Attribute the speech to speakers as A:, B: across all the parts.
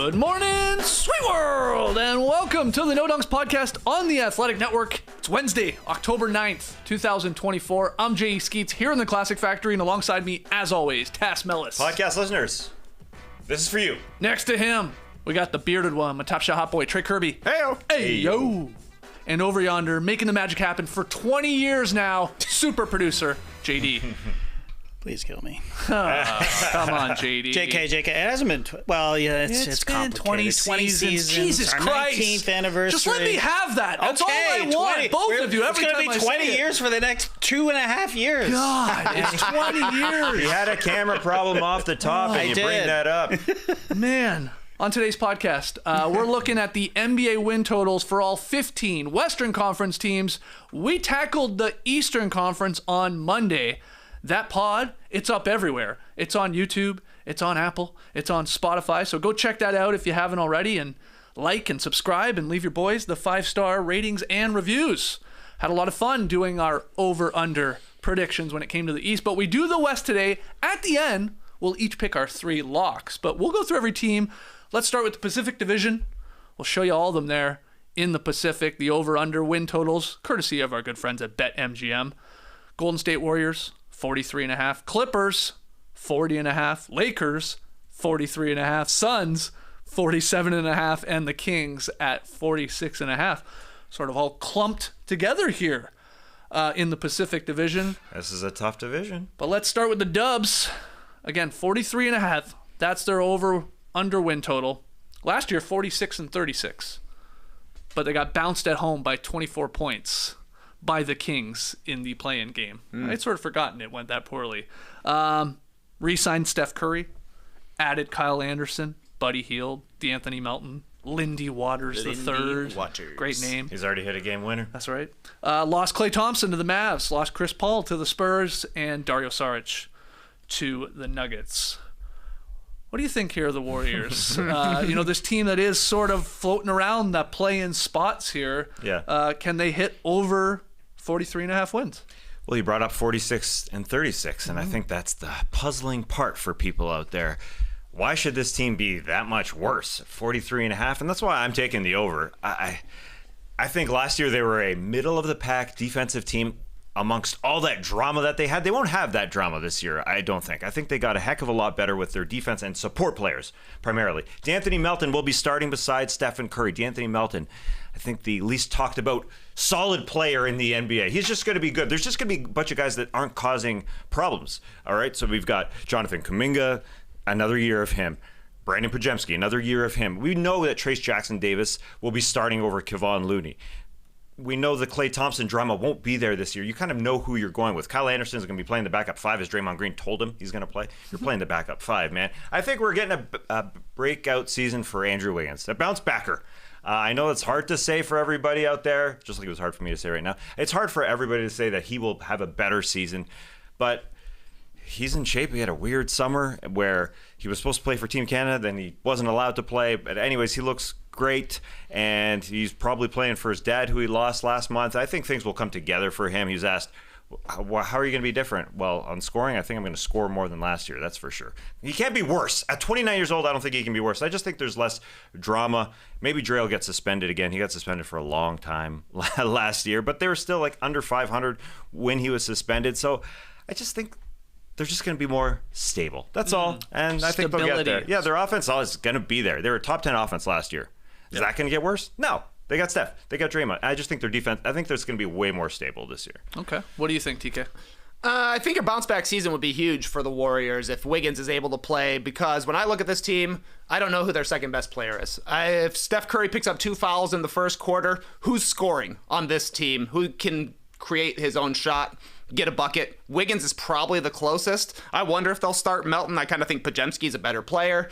A: Good morning, sweet world, and welcome to the No Dunks podcast on the Athletic Network. It's Wednesday, October 9th, 2024. I'm J.E. Skeets here in the Classic Factory, and alongside me, as always, Tass Mellis.
B: Podcast listeners, this is for you.
A: Next to him, we got the bearded one, my top shot hot boy, Trey Kirby.
C: Hey-o.
A: Hey-yo. And over yonder, making the magic happen for 20 years now, super producer, JD.
C: Please kill me.
A: Oh, come on, JD.
C: JK. It hasn't been, it's
A: been
C: complicated.
A: 20 seasons. Jesus
C: our
A: Christ.
C: 19th anniversary.
A: Just let me have that. That's all I want. Both of you.
C: It's going to be 20 years for the next 2.5 years.
A: God, it's 20 years.
B: You had a camera problem off the top, and you bring that up.
A: Man. On today's podcast, we're looking at the NBA win totals for all 15 Western Conference teams. We tackled the Eastern Conference on Monday. That pod, it's up everywhere. It's on YouTube, it's on Apple, it's on Spotify. So go check that out if you haven't already, and like and subscribe and leave your boys the 5-star ratings and reviews. Had a lot of fun doing our over-under predictions when it came to the East, but we do the West today. At the end, we'll each pick our 3 locks, but we'll go through every team. Let's start with the Pacific Division. We'll show you all of them there in the Pacific, the over-under win totals, courtesy of our good friends at BetMGM. Golden State Warriors, 43.5. Clippers, 40.5. Lakers, 43.5. Suns, 47.5. And the Kings at 46.5. Sort of all clumped together here in the Pacific Division.
B: This is a tough division.
A: But let's start with the Dubs. Again, 43.5. That's their over-under win total. Last year, 46-36. But they got bounced at home by 24 points by the Kings in the play-in game. I'd sort of forgotten it went that poorly. Re-signed Steph Curry, added Kyle Anderson, Buddy Hield, DeAnthony Melton, Lindy Waters III. Great name.
B: He's already hit a game winner.
A: That's right. Lost Klay Thompson to the Mavs, lost Chris Paul to the Spurs, and Dario Saric to the Nuggets. What do you think here of the Warriors? This team that is sort of floating around that play-in spots here.
B: Yeah.
A: Can they hit over 43.5 wins?
B: Well, you brought up 46 and 36, and I think that's the puzzling part for people out there. Why should this team be that much worse? 43.5, and that's why I'm taking the over. I think last year they were a middle-of-the-pack defensive team. Amongst all that drama that they had, they won't have that drama this year, I don't think. I think they got a heck of a lot better with their defense and support players, primarily. DeAnthony Melton will be starting beside Stephen Curry. DeAnthony Melton, I think the least talked about solid player in the NBA. He's just going to be good. There's just going to be a bunch of guys that aren't causing problems, all right? So we've got Jonathan Kuminga, another year of him. Brandon Podziemski, another year of him. We know that Trayce Jackson-Davis will be starting over Kevon Looney. We know the Klay Thompson drama won't be there this year. You kind of know who you're going with. Kyle Anderson is going to be playing the backup 5, as Draymond Green told him he's going to play. You're playing the backup 5, man. I think we're getting a breakout season for Andrew Wiggins, a bounce backer. I know it's hard to say for everybody out there, just like it was hard for me to say right now. It's hard for everybody to say that he will have a better season, but he's in shape. He had a weird summer where he was supposed to play for Team Canada, then he wasn't allowed to play. But anyways, he looks great, and he's probably playing for his dad, who he lost last month. I think things will come together for him. He was asked, how are you going to be different? Well, on scoring, I think I'm going to score more than last year. That's for sure. He can't be worse. At 29 years old, I don't think he can be worse. I just think there's less drama. Maybe Dre will get suspended again. He got suspended for a long time last year, but they were still like under 500 when he was suspended. So I just think they're just going to be more stable. That's all. And I think they'll get there. Yeah, their offense is going to be there. They were a top 10 offense last year. Is that going to get worse? No. They got Steph. They got Draymond. I just think their defense, I think there's going to be way more stable this year.
A: Okay. What do you think, TK?
D: I think a bounce-back season would be huge for the Warriors if Wiggins is able to play, because when I look at this team, I don't know who their second-best player is. If Steph Curry picks up 2 fouls in the first quarter, who's scoring on this team? Who can create his own shot, get a bucket? Wiggins is probably the closest. I wonder if they'll start Melton. I kind of think Podziemski's a better player,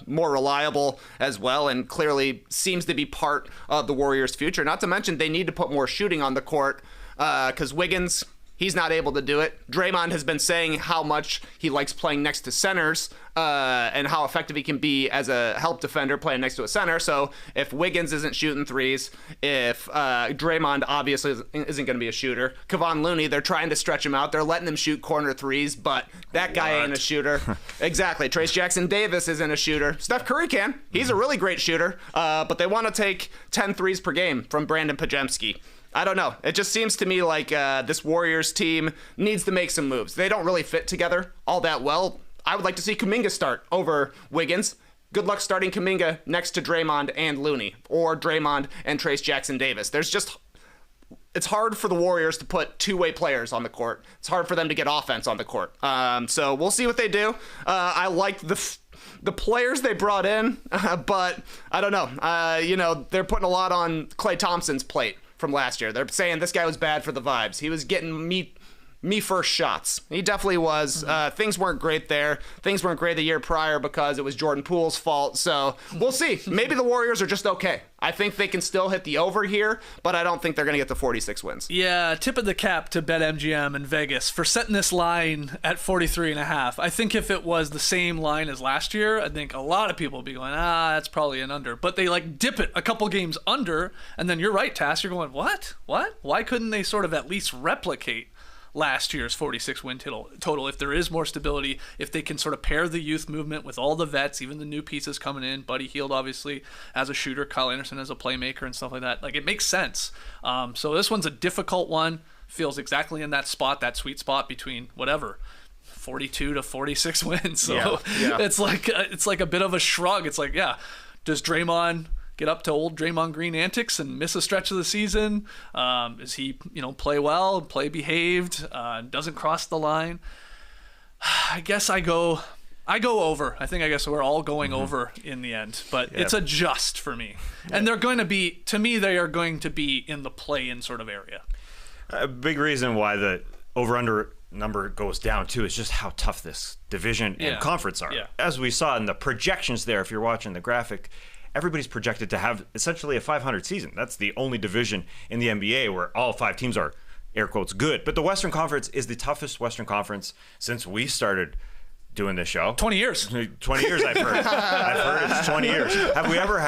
D: more reliable as well, and clearly seems to be part of the Warriors' future. Not to mention they need to put more shooting on the court, because Wiggins, He's not able to do it. Draymond has been saying how much he likes playing next to centers and how effective he can be as a help defender playing next to a center. So if Wiggins isn't shooting threes, if Draymond obviously isn't going to be a shooter, Kevon Looney, they're trying to stretch him out. They're letting him shoot corner threes, but that guy ain't a shooter. Exactly. Trace Jackson Davis isn't a shooter. Steph Curry can. He's a really great shooter, but they want to take 10 threes per game from Brandon Pajemski. I don't know. It just seems to me like this Warriors team needs to make some moves. They don't really fit together all that well. I would like to see Kuminga start over Wiggins. Good luck starting Kuminga next to Draymond and Looney, or Draymond and Trace Jackson Davis. It's hard for the Warriors to put two-way players on the court. It's hard for them to get offense on the court. So we'll see what they do. I like the players they brought in, but I don't know. They're putting a lot on Klay Thompson's plate from last year. They're saying this guy was bad for the vibes. He was getting me first shots. He definitely was. Things weren't great there. Things weren't great the year prior because it was Jordan Poole's fault. So we'll see. Maybe the Warriors are just okay. I think they can still hit the over here, but I don't think they're going to get the 46 wins.
A: Yeah, tip of the cap to BetMGM in Vegas for setting this line at 43.5. I think if it was the same line as last year, I think a lot of people would be going, that's probably an under. But they dip it a couple games under, and then you're right, Tass, you're going, what? Why couldn't they sort of at least replicate last year's 46 win total if there is more stability, if they can sort of pair the youth movement with all the vets, even the new pieces coming in, Buddy Hield obviously as a shooter, Kyle Anderson as a playmaker and stuff like that. It makes sense. So this one's a difficult one, feels exactly in that spot, that sweet spot between 42 to 46 wins. So it's like a bit of a shrug. It's like, does Draymond get up to old Draymond Green antics and miss a stretch of the season? Is he, play well, play behaved, doesn't cross the line? I guess I go over. I guess we're all going over in the end, but it's a just for me. And they're going to be, to me, they are going to be in the play-in sort of area.
B: A big reason why the over-under number goes down too is just how tough this division and conference are. As we saw in the projections there, if you're watching the graphic, everybody's projected to have essentially a 500 season. That's the only division in the NBA where all 5 teams are, air quotes, good. But the Western Conference is the toughest Western Conference since we started doing this show.
A: 20 years.
B: 20 years, I've heard. I've heard it's 20 years. Have we ever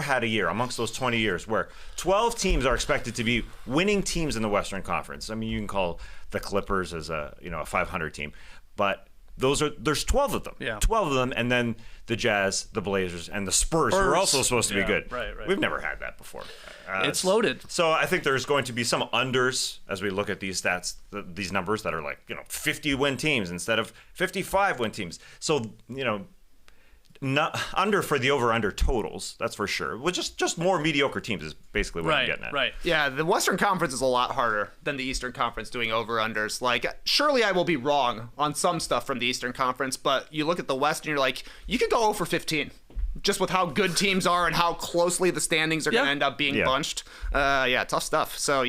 B: had a year amongst those 20 years where 12 teams are expected to be winning teams in the Western Conference? I mean, you can call the Clippers as a 500 team, but there's 12 of them. 12 of them, and then the Jazz, the Blazers, and the Spurs, who are also supposed to be good.
A: Right.
B: We've never had that before.
A: It's loaded.
B: So I think there's going to be some unders as we look at these stats, these numbers that are 50 win teams instead of 55 win teams. So, not under for the over-under totals, that's for sure. Well, just more mediocre teams is basically what I'm getting at.
A: Right.
D: Yeah, the Western Conference is a lot harder than the Eastern Conference doing over-unders. Surely I will be wrong on some stuff from the Eastern Conference, but you look at the West and you're like, you could go 0 for 15. Just with how good teams are and how closely the standings are going to end up being bunched. Tough stuff. So,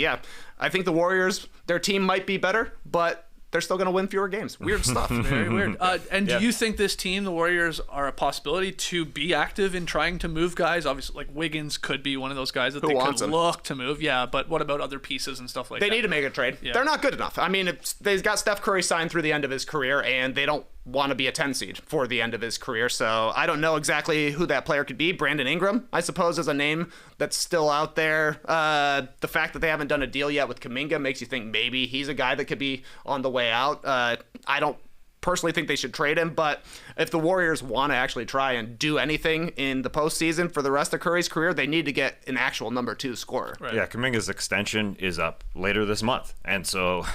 D: I think the Warriors, their team might be better, but they're still going to win fewer games. Weird stuff.
A: Very weird. And do you think this team, the Warriors, are a possibility to be active in trying to move guys? Obviously, Wiggins could be one of those guys that they could look to move. Yeah, but what about other pieces and stuff like that?
D: They need to make a trade. Yeah. They're not good enough. I mean, they've got Steph Curry signed through the end of his career, and they don't want to be a 10 seed for the end of his career. So I don't know exactly who that player could be. Brandon Ingram, I suppose, is a name that's still out there. The fact that they haven't done a deal yet with Kuminga makes you think maybe he's a guy that could be on the way out. I don't personally think they should trade him, but if the Warriors want to actually try and do anything in the postseason for the rest of Curry's career, they need to get an actual number 2 scorer.
B: Right. Yeah, Kuminga's extension is up later this month, and so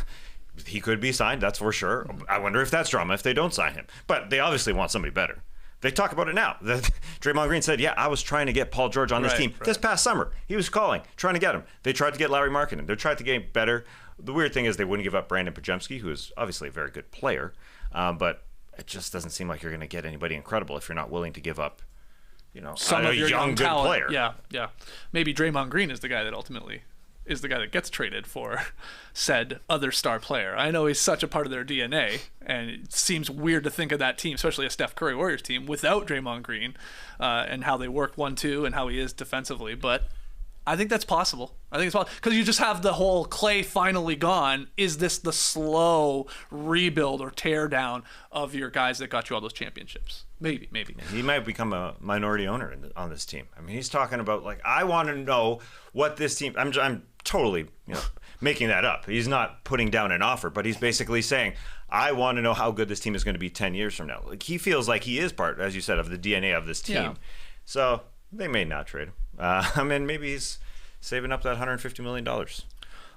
B: he could be signed, that's for sure. I wonder if that's drama if they don't sign him. But they obviously want somebody better. They talk about it now. Draymond Green said, I was trying to get Paul George on this team this past summer. He was calling, trying to get him. They tried to get Larry Markkinen. They tried to get better. The weird thing is they wouldn't give up Brandon Pajemski, who is obviously a very good player. But it just doesn't seem like you're going to get anybody incredible if you're not willing to give up,
A: some of your young
B: good
A: talent.
B: Player.
A: Yeah. Maybe Draymond Green is the guy that ultimately is the guy that gets traded for said other star player. I know he's such a part of their DNA, and it seems weird to think of that team, especially a Steph Curry Warriors team, without Draymond Green and how they work 1-2 and how he is defensively. But I think that's possible. I think it's possible because you just have the whole Clay finally gone. Is this the slow rebuild or tear down of your guys that got you all those championships? Maybe.
B: He might become a minority owner on this team. I mean, he's talking about, like, I want to know what this team. I'm totally making that up. He's not putting down an offer, but he's basically saying, I want to know how good this team is going to be 10 years from now. Like, he feels like he is part, as you said, of the DNA of this team.
A: Yeah.
B: So they may not trade him. I mean, maybe he's saving up that $150 million.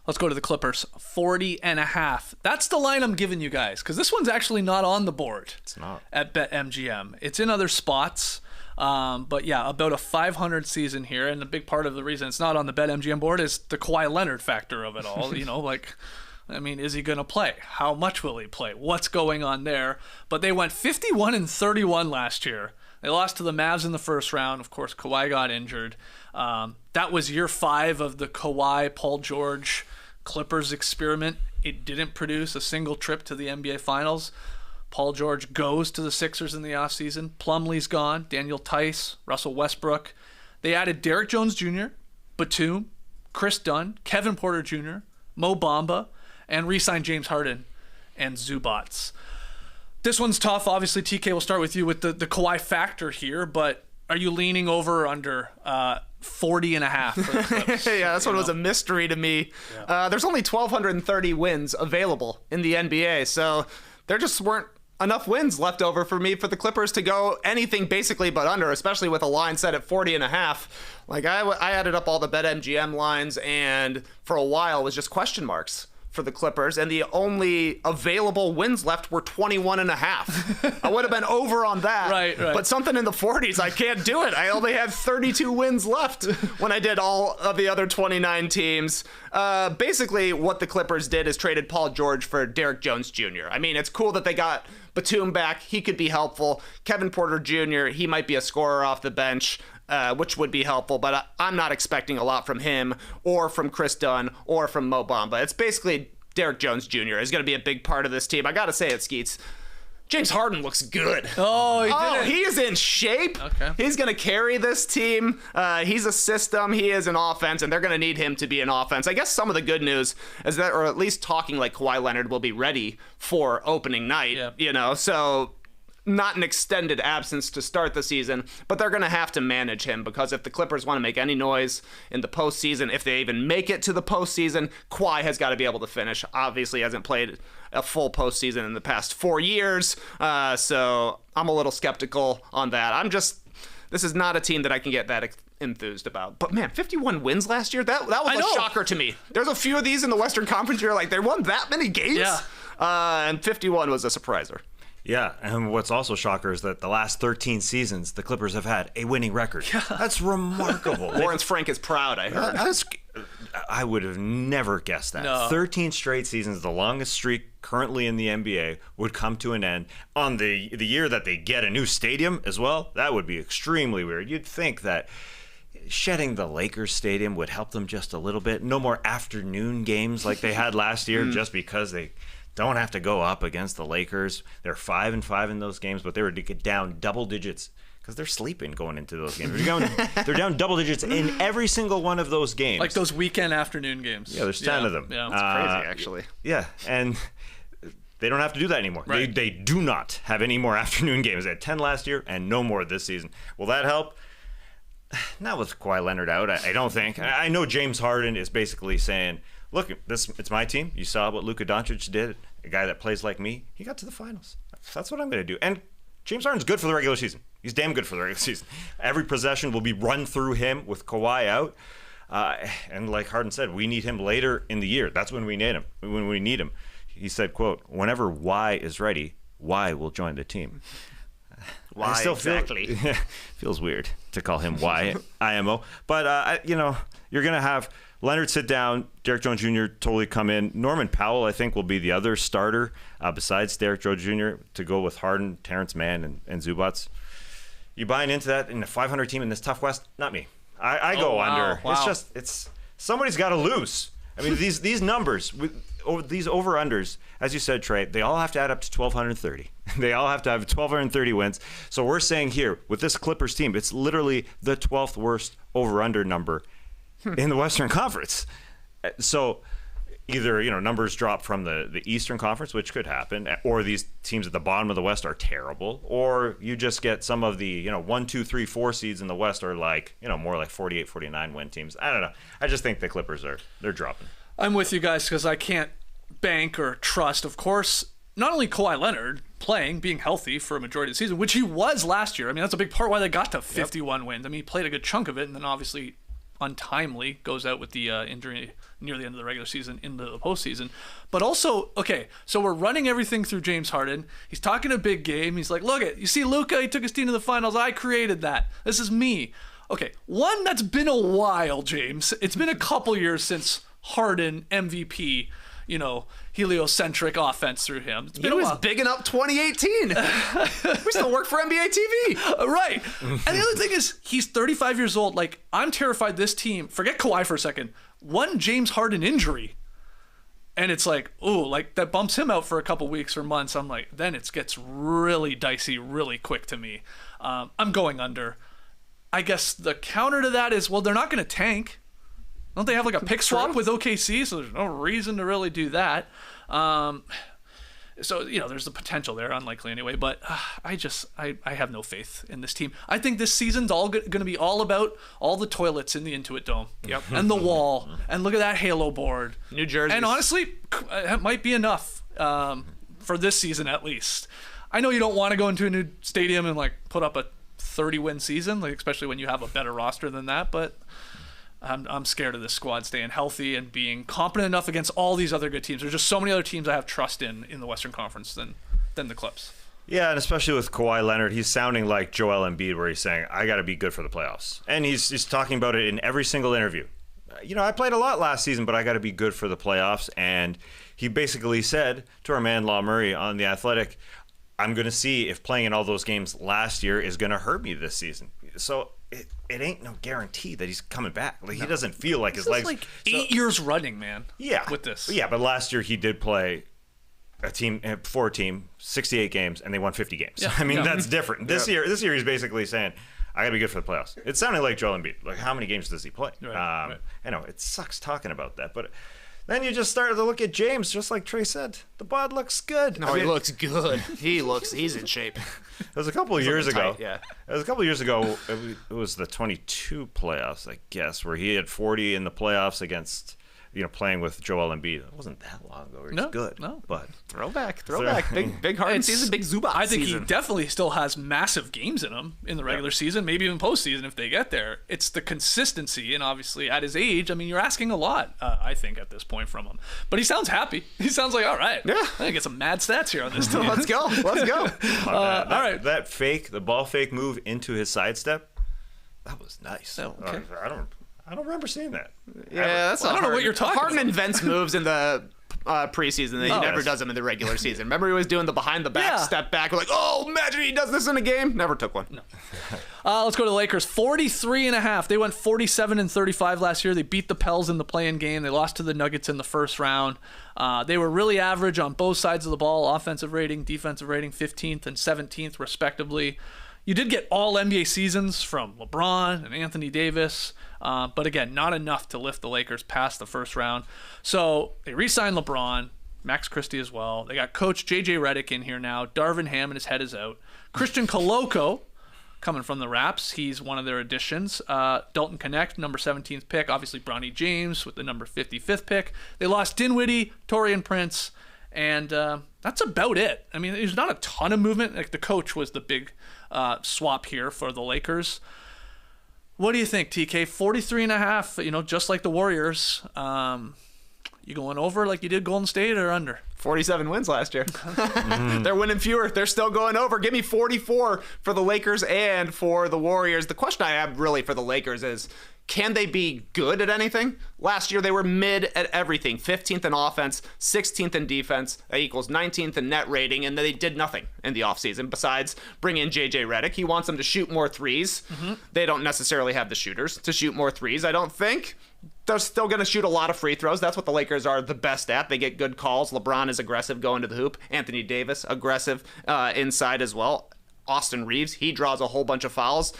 A: Let's go to the Clippers. 40.5. That's the line I'm giving you guys because this one's actually not on the board.
B: It's not.
A: At BetMGM. It's in other spots. But yeah, about a 500 season here. And a big part of the reason it's not on the BetMGM board is the Kawhi Leonard factor of it all. Is he going to play? How much will he play? What's going on there? But they went 51-31 last year. They lost to the Mavs in the first round. Of course, Kawhi got injured. That was year 5 of the Kawhi, Paul George, Clippers experiment. It didn't produce a single trip to the NBA Finals. Paul George goes to the Sixers in the offseason. Plumlee's gone. Daniel Tice, Russell Westbrook. They added Derrick Jones Jr., Batum, Chris Dunn, Kevin Porter Jr., Mo Bamba, and re-signed James Harden and Zubats. This one's tough. Obviously, TK, we'll start with you with the Kawhi factor here, but are you leaning over or under 40.5 for the Clips?
D: Yeah, this one was a mystery to me. Yeah. There's only 1,230 wins available in the NBA, so there just weren't enough wins left over for me for the Clippers to go anything basically but under, especially with a line set at 40.5. Like, I added up all the BetMGM lines, and for a while it was just question marks for the Clippers, and the only available wins left were 21.5. I would have been over on that.
A: Right.
D: But something in the 40s, I can't do it. I only had 32 wins left when I did all of the other 29 teams. Basically, what the Clippers did is traded Paul George for Derrick Jones Jr. I mean, it's cool that they got Batum back. He could be helpful. Kevin Porter Jr., he might be a scorer off the bench. Which would be helpful, but I'm not expecting a lot from him or from Chris Dunn or from Mo Bamba. It's basically Derrick Jones Jr. is going to be a big part of this team. I got to say it, Skeets. James Harden looks good. He is in shape.
A: Okay.
D: He's going to carry this team. He's a system. He is an offense, and they're going to need him to be an offense. I guess some of the good news is that, or at least talking like Kawhi Leonard will be ready for opening night, so not an extended absence to start the season, but they're going to have to manage him because if the Clippers want to make any noise in the postseason, if they even make it to the postseason, Kawhi has got to be able to finish. Obviously, he hasn't played a full postseason in the past 4 years, so I'm a little skeptical on that. This is not a team that I can get that enthused about. But man, 51 wins last year? That was a shocker to me. There's a few of these in the Western Conference. You're like, they won that many games?
A: Yeah.
D: And 51 was a surpriser.
B: Yeah, and what's also shocker is that the last 13 seasons, the Clippers have had a winning record. Yeah. That's remarkable.
D: Lawrence Frank is proud, I heard.
B: I would have never guessed that.
A: No.
B: 13 straight seasons, the longest streak currently in the NBA, would come to an end on the year that they get a new stadium as well. That would be extremely weird. You'd think that shedding the Lakers stadium would help them just a little bit. No more afternoon games like they had last year just because they don't have to go up against the Lakers. They're 5-5 in those games, but they were to get down double digits because they're sleeping going into those games. They're down double digits in every single one of those games.
A: Like those weekend afternoon games.
B: Yeah, there's 10 of them.
A: Yeah,
D: It's crazy, actually.
B: Yeah, and they don't have to do that anymore.
A: Right.
B: They do not have any more afternoon games. They had 10 last year and no more this season. Will that help? Not with Kawhi Leonard out, I don't think. I know James Harden is basically saying, look, it's my team. You saw what Luka Doncic did, a guy that plays like me. He got to the finals. That's what I'm going to do. And James Harden's good for the regular season. He's damn good for the regular season. Every possession will be run through him with Kawhi out. And like Harden said, we need him later in the year. That's when we need him. When we need him. He said, quote, whenever Y is ready, Y will join the team.
D: Why exactly?
B: Feels weird to call him YIMO. But, you're going to have Leonard sit down, Derrick Jones Jr. totally come in. Norman Powell, I think, will be the other starter besides Derrick Jones Jr. to go with Harden, Terrence Mann, and Zubats. You buying into that in a 500 team in this tough West? Not me. I go under.
A: Wow.
B: It's somebody's got to lose. I mean, these numbers, these over-unders, as you said, Trey, they all have to add up to 1,230. They all have to have 1,230 wins. So we're saying here, with this Clippers team, it's literally the 12th worst over-under number in the Western Conference. So either, numbers drop from the Eastern Conference, which could happen, or these teams at the bottom of the West are terrible, or you just get some of the, 1, 2, 3, 4 seeds in the West are like, more like 48, 49 win teams. I don't know. I just think the Clippers they're dropping.
A: I'm with you guys because I can't bank or trust, of course, not only Kawhi Leonard being healthy for a majority of the season, which he was last year. I mean, that's a big part why they got to 51 wins. I mean, he played a good chunk of it, and then obviously untimely goes out with the injury near the end of the regular season into the postseason. But also, okay, so we're running everything through James Harden. He's talking a big game. He's like, look, you see Luka, he took his team to the finals. I created that. This is me. Okay, that's been a while, James. It's been a couple years since Harden MVP, heliocentric offense through him. It's been
D: he was bigging up 2018. We still work for NBA TV.
A: Right. And the other thing is, he's 35 years old. Like, I'm terrified this team, forget Kawhi for a second, one James Harden injury, and it's like, ooh, like that bumps him out for a couple weeks or months. I'm like, then it gets really dicey really quick to me. I'm going under. I guess the counter to that is, well, they're not going to tank. Don't they have like a pick swap with OKC? So there's no reason to really do that. So, there's the potential there, unlikely anyway, but I have no faith in this team. I think this season's all going to be all about all the toilets in the Intuit Dome.
D: Yep.
A: And the wall. And look at that Halo board.
D: New Jersey.
A: And honestly, it might be enough for this season at least. I know you don't want to go into a new stadium and like put up a 30-win season, like especially when you have a better roster than that, but I'm scared of this squad staying healthy and being competent enough against all these other good teams. There's just so many other teams I have trust in the Western Conference than the Clips.
B: Yeah, and especially with Kawhi Leonard, he's sounding like Joel Embiid, where he's saying, I got to be good for the playoffs. And he's talking about it in every single interview. I played a lot last season, but I got to be good for the playoffs. And he basically said to our man Law Murray on The Athletic, I'm going to see if playing in all those games last year is going to hurt me this season. So it ain't no guarantee that he's coming back. Like, he doesn't feel like his legs.
A: Like 8 years running, man.
B: Yeah,
A: with this.
B: Yeah, but last year he did play for a team 68 games, and they won 50 games.
A: Yeah.
B: I mean, that's different. This year he's basically saying, I gotta be good for the playoffs. It sounded like Joel Embiid. Like, how many games does he play?
A: Right.
B: I know it sucks talking about that, but then you just started to look at James, just like Trey said. The bod looks good.
D: No, he looks good. He's in shape.
B: It was a couple of years ago.
D: Tight, yeah.
B: It was a couple of years ago. It was the 22 playoffs, I guess, where he had 40 in the playoffs against, playing with Joel Embiid. It wasn't that long ago. It was good.
A: No.
B: But
D: Throwback. Big Harden season, big Zubac
A: I think
D: season.
A: he definitely still has massive games in him in the regular season, maybe even postseason if they get there. It's the consistency, and obviously at his age, I mean, you're asking a lot, I think, at this point from him. But he sounds happy. He sounds like, all right,
D: yeah,
A: I'm going to get some mad stats here on this team.
D: Let's go.
B: all right. That the ball fake move into his sidestep, that was nice.
A: Oh, okay.
B: I don't remember seeing that.
D: Yeah,
A: I don't know what you're talking
D: Harden
A: about.
D: invents moves in the preseason that he never does them in the regular season. Remember he was doing the behind the back step back. We're like, oh, imagine he does this in a game. Never took one. No.
A: Let's go to the Lakers. 43.5. They went 47-35 last year. They beat the Pels in the play-in game. They lost to the Nuggets in the first round. They were really average on both sides of the ball, offensive rating, defensive rating, 15th and 17th respectively. You did get all NBA seasons from LeBron and Anthony Davis, but again, not enough to lift the Lakers past the first round. So they re-signed LeBron, Max Christie as well. They got coach J.J. Redick in here now. Darvin Ham and his head is out. Christian Koloko coming from the Raps. He's one of their additions. Dalton Connect, number 17th pick. Obviously, Bronny James with the number 55th pick. They lost Dinwiddie, Taurean Prince, and that's about it. I mean, there's not a ton of movement. Like, the coach was the big swap here for the Lakers. What do you think, TK? 43.5, just like the Warriors. You going over like you did Golden State or under?
D: 47 wins last year. They're winning fewer. They're still going over. Give me 44 for the Lakers and for the Warriors. The question I have really for the Lakers is, can they be good at anything? Last year, they were mid at everything. 15th in offense, 16th in defense. That equals 19th in net rating, and they did nothing in the offseason besides bring in J.J. Redick. He wants them to shoot more threes. They don't necessarily have the shooters to shoot more threes, I don't think. They're still going to shoot a lot of free throws. That's what the Lakers are the best at. They get good calls. LeBron is aggressive going to the hoop. Anthony Davis, aggressive inside as well. Austin Reeves, he draws a whole bunch of fouls.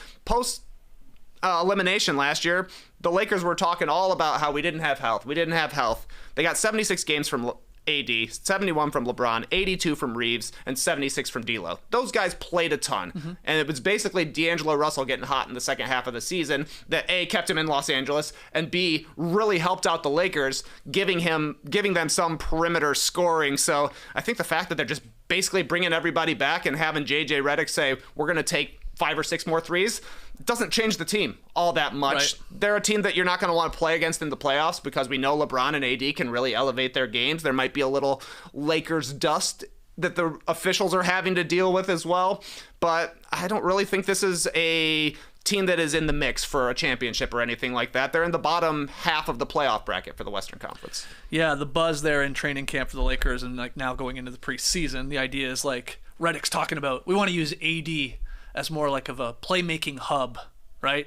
D: elimination last year, the Lakers were talking all about how we didn't have health. They got 76 games from AD, 71 from LeBron, 82 from Reeves, and 76 from D'Lo. Those guys played a ton, and it was basically D'Angelo Russell getting hot in the second half of the season that A, kept him in Los Angeles, and B, really helped out the Lakers, giving them some perimeter scoring. So I think the fact that they're just basically bringing everybody back and having JJ Redick say, we're going to take 5 or 6 more threes, doesn't change the team all that much.
A: Right.
D: They're a team that you're not going to want to play against in the playoffs because we know LeBron and AD can really elevate their games. There might be a little Lakers dust that the officials are having to deal with as well. But I don't really think this is a team that is in the mix for a championship or anything like that. They're in the bottom half of the playoff bracket for the Western Conference.
A: Yeah, the buzz there in training camp for the Lakers and like now going into the preseason, the idea is like Redick's talking about, we want to use AD as more like of a playmaking hub, right?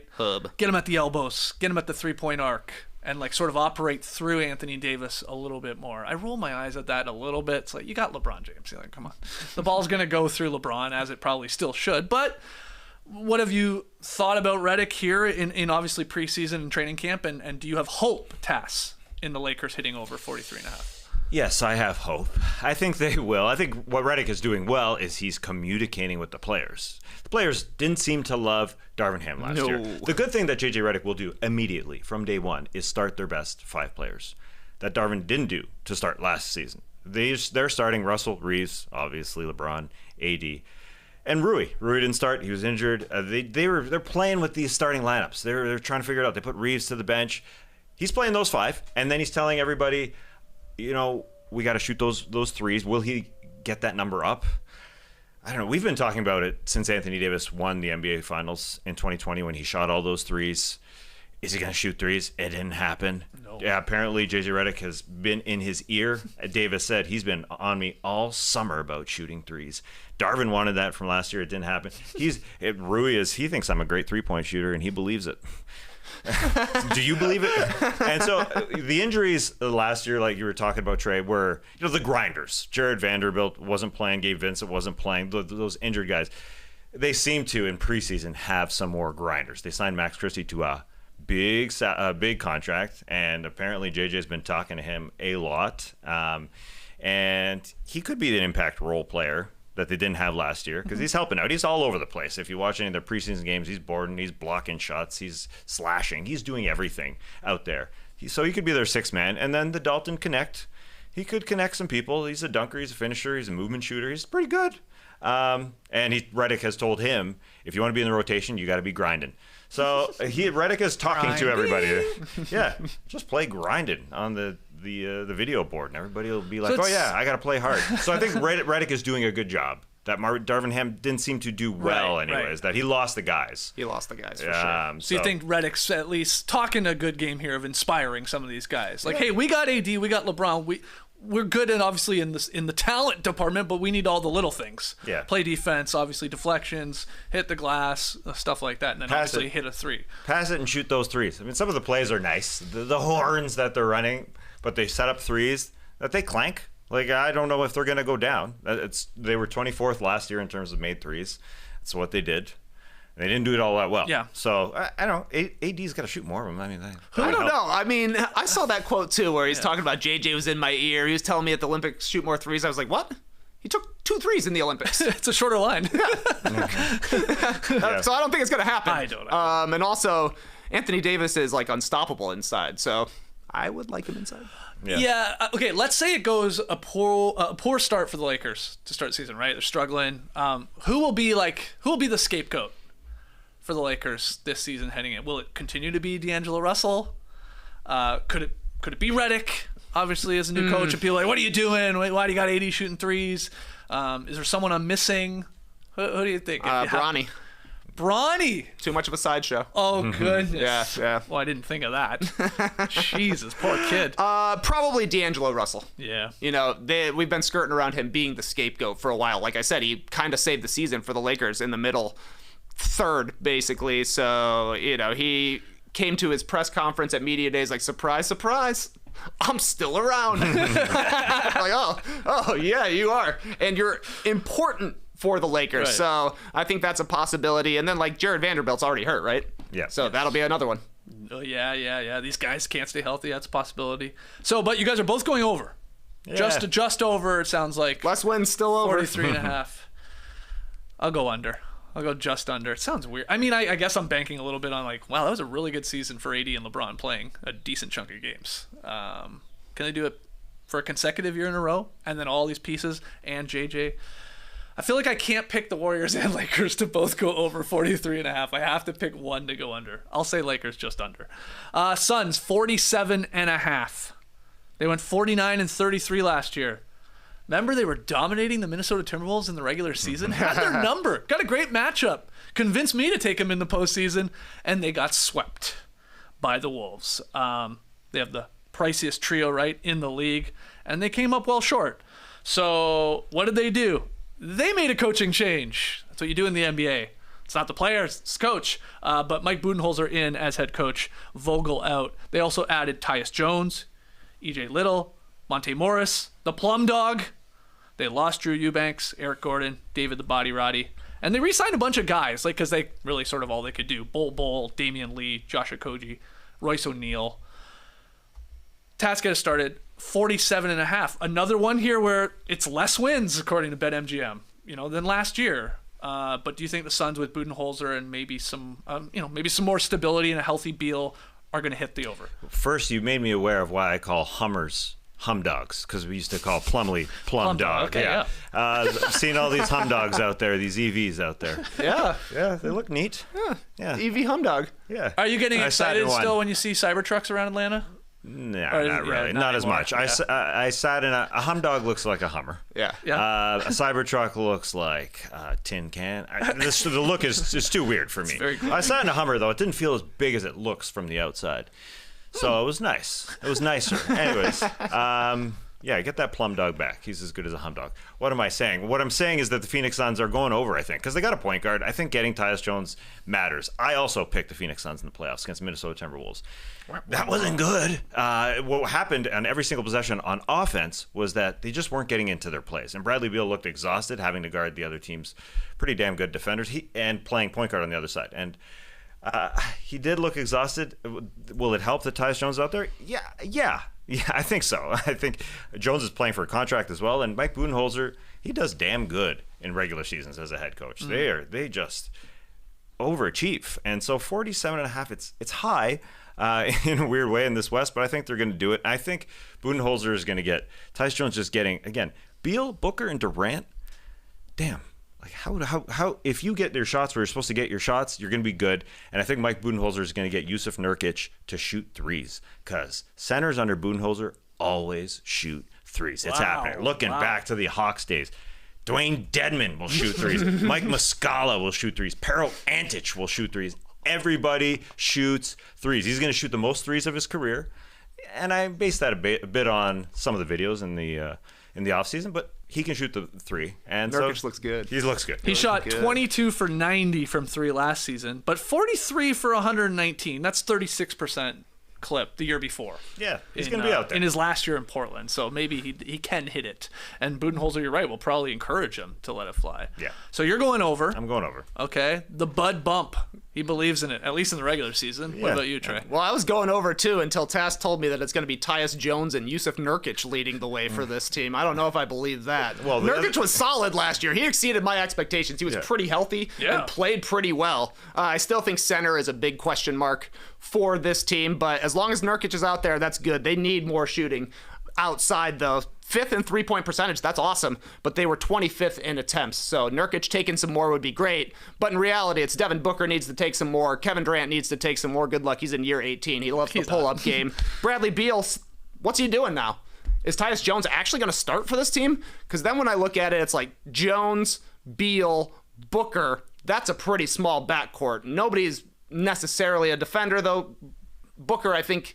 A: Get him at the elbows, get him at the three-point arc, and like sort of operate through Anthony Davis a little bit more. I roll my eyes at that a little bit. It's like, you got LeBron James. You're like, come on. The ball's going to go through LeBron, as it probably still should. But what have you thought about Redick here in obviously preseason and training camp? And do you have hope, Tass, in the Lakers hitting over 43.5?
B: Yes, I have hope. I think they will. I think what Redick is doing well is he's communicating with the players. The players didn't seem to love Darvin Ham last year. The good thing that JJ Redick will do immediately from day one is start their best 5 players. That Darvin didn't do to start last season. They're starting Russell, Reeves, obviously LeBron, AD, and Rui. Rui didn't start. He was injured. They're playing with these starting lineups. They're trying to figure it out. They put Reeves to the bench. He's playing those 5, and then he's telling everybody, you know, we got to shoot those threes. Will he get that number up? I don't know. We've been talking about it since Anthony Davis won the NBA Finals in 2020 when he shot all those threes. Is he going to shoot threes? It didn't happen. No. Yeah, apparently JJ Redick has been in his ear. Davis said he's been on me all summer about shooting threes. Darvin wanted that from last year. It didn't happen. Rui he thinks I'm a great three-point shooter, and he believes it. Do you believe it? And so the injuries last year, like you were talking about, Trey, were the grinders. Jared Vanderbilt wasn't playing. Gabe Vincent wasn't playing. Those injured guys, they seem to in preseason have some more grinders. They signed Max Christie to a big contract, and apparently JJ's been talking to him a lot, and he could be an impact role player that they didn't have last year because he's helping out. He's all over the place. If you watch any of their preseason games, he's boarding, he's blocking shots, he's slashing, he's doing everything out there. So he could be their 6th man. And then the Dalton Connect, he could connect some people. He's a dunker, he's a finisher, he's a movement shooter. He's pretty good. And Redick has told him, if you want to be in the rotation, you got to be grinding. So Redick is talking to everybody. Yeah, just play grinding on the video board, and everybody will be like, oh yeah, I got to play hard. So I think Redick is doing a good job. That Darvin Ham didn't seem to do well anyways. That he lost the guys.
D: He lost the guys for sure.
A: So you think Redick's at least talking a good game here of inspiring some of these guys? Like, hey, we got AD, we got LeBron, we're good in obviously in the talent department, but we need all the little things.
B: Yeah.
A: Play defense, obviously deflections, hit the glass, stuff like that, and then obviously hit a 3.
B: Pass it and shoot those threes. I mean, some of the plays are nice. The horns that they're running, but they set up threes that they clank. Like, I don't know if they're going to go down. They were 24th last year in terms of made threes. That's what they did. They didn't do it all that well.
A: Yeah.
B: So, I don't know. AD's got to shoot more of them. I mean,
D: I don't know. I mean, I saw that quote, too, where he's talking about JJ was in my ear. He was telling me at the Olympics, shoot more threes. I was like, what? He took 2 threes in the Olympics.
A: It's a shorter line.
D: So I don't think it's going to happen.
A: I don't know.
D: And also, Anthony Davis is, like, unstoppable inside. So I would like him inside.
A: Yeah. Okay. Let's say it goes a poor start for the Lakers to start the season. Right? They're struggling. Who will be the scapegoat for the Lakers this season heading in? Will it continue to be D'Angelo Russell? Could it be Redick? Obviously, as a new coach, and people are like, what are you doing? Why do you got AD shooting threes? Is there someone I'm missing? Who do you think?
D: Bronny.
A: Bronny.
D: Too much of a sideshow.
A: Oh, goodness.
D: Yeah.
A: Well, I didn't think of that. Jesus, poor kid.
D: Probably D'Angelo Russell.
A: Yeah.
D: You know, we've been skirting around him being the scapegoat for a while. Like I said, he kind of saved the season for the Lakers in the middle third, basically. So, you know, he came to his press conference at media days like, surprise, surprise, I'm still around. Like, oh, yeah, you are. And you're important for the Lakers. Right. So I think that's a possibility. And then, like, Jared Vanderbilt's already hurt, right?
B: Yeah.
D: So that'll be another one.
A: Oh, yeah. These guys can't stay healthy. That's a possibility. So, but you guys are both going over.
B: Yeah.
A: Just over, it sounds like.
D: Less wins, still over.
A: 43.5. I'll go under. I'll go just under. It sounds weird. I mean, I guess I'm banking a little bit on like, wow, that was a really good season for AD and LeBron playing a decent chunk of games. Can they do it for a consecutive year in a row? And then all these pieces and JJ. I feel like I can't pick the Warriors and Lakers to both go over 43.5. I have to pick one to go under. I'll say Lakers just under. Suns, 47.5. They went 49-33 last year. Remember, they were dominating the Minnesota Timberwolves in the regular season? Had their number. Got a great matchup. Convinced me to take them in the postseason, and they got swept by the Wolves. They have the priciest trio, right, in the league, and they came up well short. So what did they do? They made a coaching change. That's what you do in the NBA. It's not the players, it's the coach. But Mike Budenholzer in as head coach, Vogel out. They also added Tyus Jones, EJ Little, Monte Morris, the Plum Dog. They lost Drew Eubanks, Eric Gordon, David the Body Roddy. And they re-signed a bunch of guys, like, because they really sort of all they could do. Bol, Damian Lee, Josh Okogie, Royce O'Neal. Task get us started, 47.5. Another one here where it's less wins, according to BetMGM, than last year. But do you think the Suns with Budenholzer and maybe some more stability and a healthy Beal are going to hit the over?
B: First, you made me aware of why I call Hummers Humdogs, because we used to call Plumlee Plum Dog.
A: Okay, yeah.
B: I've seen all these Humdogs out there, these EVs out there.
D: Yeah.
B: Yeah, they look neat. Yeah.
D: EV Humdog.
B: Yeah.
A: Are you getting
B: I sat in
A: excited
B: one.
A: still when you see Cybertrucks around Atlanta?
B: No,
A: Or-
B: not
A: yeah,
B: really.
A: not
B: Not as
A: anymore.
B: much.
A: Yeah.
B: I sat in a Humdog looks like a Hummer.
D: Yeah.
A: Yeah.
B: A Cybertruck looks like a tin can. The look is too weird for me.
A: very
B: I sat in a Hummer, though. It didn't feel as big as it looks from the outside. So it was nice. It was nicer. Anyways, yeah, get that Plum Dog back. He's as good as a Humdog. What am I saying? What I'm saying is that the Phoenix Suns are going over, I think, because they got a point guard. I think getting Tyus Jones matters. I also picked the Phoenix Suns in the playoffs against Minnesota Timberwolves. That wasn't good. What happened on every single possession on offense was that they just weren't getting into their plays. And Bradley Beal looked exhausted, having to guard the other team's pretty damn good defenders and playing point guard on the other side. And he did look exhausted. Will it help that Tyus Jones is out there? Yeah, I think so. I think Jones is playing for a contract as well. And Mike Budenholzer, he does damn good in regular seasons as a head coach. They just overachieve. And so 47.5, it's high in a weird way in this West, but I think they're going to do it. I think Budenholzer is going to get Tyus Jones just getting, again, Beal, Booker, and Durant. Damn. Like how if you get your shots where you're supposed to get your shots, you're going to be good. And I think Mike Budenholzer is going to get Yusuf Nurkic to shoot threes, because centers under Budenholzer always shoot threes. It's happening. Looking back to the Hawks days, Dwayne Dedman will shoot threes. Mike Muscala will shoot threes. Pero Antic will shoot threes. Everybody shoots threes. He's going to shoot the most threes of his career. And I base that a bit on some of the videos in the offseason, but he can shoot the three. And
D: Nurkic
B: so
D: looks good.
B: He looks good.
A: He shot 22 for 90 from three last season, but 43 for 119. That's 36% clip the year before.
B: Yeah, he's going to be out there.
A: in his last year in Portland, so maybe he can hit it. And Budenholzer, you're right, will probably encourage him to let it fly.
B: Yeah.
A: So you're going over.
B: I'm going over.
A: Okay. The Bud Bump. He believes in it, at least in the regular season. What
B: Yeah.
A: about you, Trey?
D: Well, I was going over too until Tass told me that it's going to be Tyus Jones and Yusuf Nurkic leading the way for this team. I don't know if I believe that.
B: Well,
D: Nurkic was solid last year. He exceeded my expectations. He was pretty healthy and played pretty well. I still think center is a big question mark for this team, but as long as Nurkic is out there, that's good. They need more shooting outside the fifth in three-point percentage. That's awesome, but they were 25th in attempts. So Nurkic taking some more would be great, but in reality, it's Devin Booker needs to take some more. Kevin Durant needs to take some more. Good luck. He's in year 18. He loves the pull-up game. Bradley Beal, what's he doing now? Is Tyus Jones actually going to start for this team? Because then when I look at it, it's like Jones, Beal, Booker. That's a pretty small backcourt. Nobody's necessarily a defender, though. Booker, I think,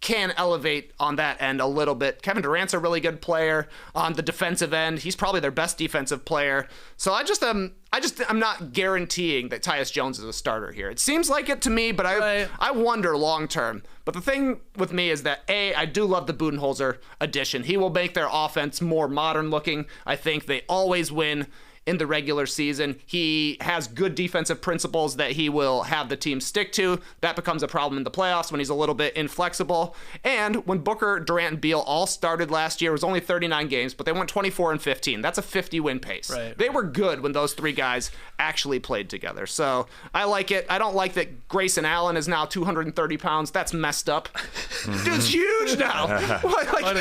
D: can elevate on that end a little bit. Kevin Durant's a really good player on the defensive end. He's probably their best defensive player. So I'm not guaranteeing that Tyus Jones is a starter here. It seems like it to me, but I wonder long term. But the thing with me is that I do love the Budenholzer addition. He will make their offense more modern looking. I think they always win in the regular season. He has good defensive principles that he will have the team stick to. That becomes a problem in the playoffs when he's a little bit inflexible. And when Booker, Durant, and Beal all started last year, it was only 39 games, but they went 24-15. That's a 50-win pace.
A: Right.
D: They were good when those three guys actually played together. So I like it. I don't like that Grayson Allen is now 230 pounds. That's messed up. Dude's huge now.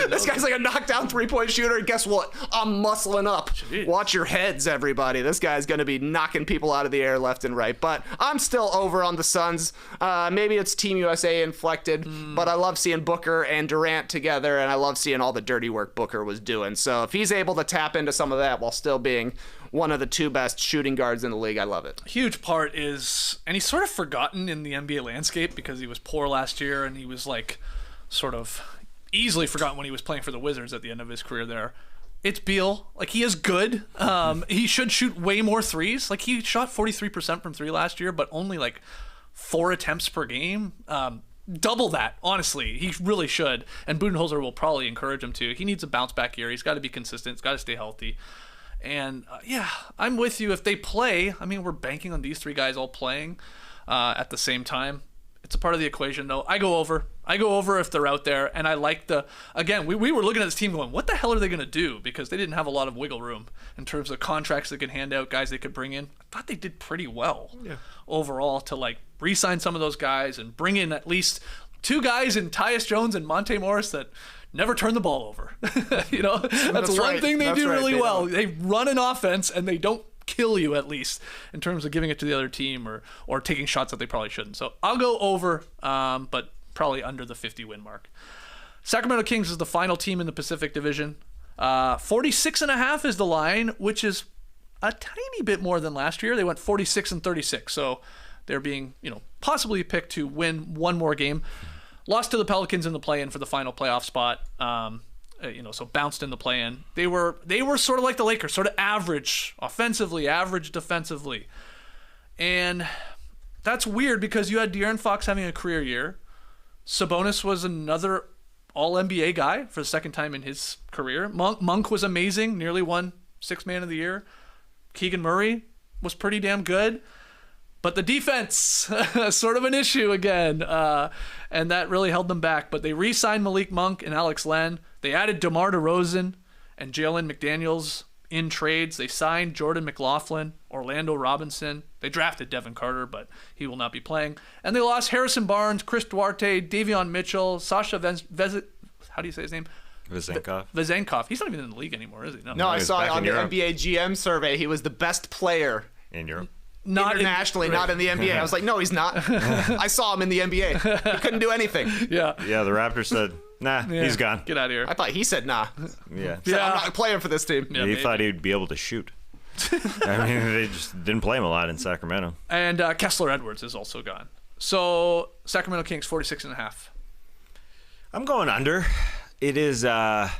D: This guy's like a knockdown three-point shooter. And guess what? I'm muscling up.
A: Jeez.
D: Watch your heads, everybody. This guy's going to be knocking people out of the air left and right. But I'm still over on the Suns. Maybe it's Team USA inflected, but I love seeing Booker and Durant together, and I love seeing all the dirty work Booker was doing. So if he's able to tap into some of that while still being one of the two best shooting guards in the league, I love it.
A: A huge part is, and he's sort of forgotten in the NBA landscape because he was poor last year, and he was like sort of easily forgotten when he was playing for the Wizards at the end of his career there. It's Beal. Like, he is good. He should shoot way more threes. Like, he shot 43% from three last year, but only like 4 attempts per game. Double that, honestly. He really should. And Budenholzer will probably encourage him to. He needs a bounce back year. He's got to be consistent. He's got to stay healthy. And yeah, I'm with you. If they play, I mean, we're banking on these three guys all playing at the same time. It's a part of the equation, though. I go over if they're out there. And I like again, we were looking at this team going, what the hell are they going to do? Because they didn't have a lot of wiggle room in terms of contracts they could hand out, guys they could bring in. I thought they did pretty well overall to like re-sign some of those guys and bring in at least 2 guys in Tyus Jones and Monte Morris that never turn the ball over. That's one
D: right.
A: thing they do really well.
D: Don't.
A: They run an offense and they don't kill you, at least in terms of giving it to the other team or taking shots that they probably shouldn't. So I'll go over, but probably under the 50-win mark. Sacramento Kings is the final team in the Pacific Division. 46.5 is the line, which is a tiny bit more than last year. They went 46-36, so they're being, possibly picked to win one more game. Lost to the Pelicans in the play-in for the final playoff spot. So bounced in the play-in. They were sort of like the Lakers, sort of average offensively, average defensively. And that's weird because you had De'Aaron Fox having a career year. Sabonis was another All-NBA guy for the second time in his career. Monk was amazing, nearly won Sixth Man of the Year. Keegan Murray was pretty damn good. But the defense, sort of an issue again, and that really held them back. But they re-signed Malik Monk and Alex Len. They added DeMar DeRozan and Jalen McDaniels in trades. They signed Jordan McLaughlin, Orlando Robinson. They drafted Devin Carter, but he will not be playing. And they lost Harrison Barnes, Chris Duarte, Davion Mitchell, Sasha how do you say his name? Vezenkov. He's not even in the league anymore, is he?
D: No, I saw on the
B: Europe.
D: NBA GM survey, he was the best player
B: In Europe.
A: Not
D: internationally, not in the NBA. I was like, no, he's not. I saw him in the NBA. He couldn't do anything.
A: Yeah.
B: Yeah, the Raptors said, nah, he's gone.
A: Get out of here.
D: I thought he said nah.
B: Yeah.
D: Said, I'm not playing for this team.
A: Yeah,
B: he
A: maybe.
B: thought he'd be able to shoot. I mean, they just didn't play him a lot in Sacramento.
A: And Kessler Edwards is also gone. So Sacramento Kings 46.5.
B: I'm going under. It is. I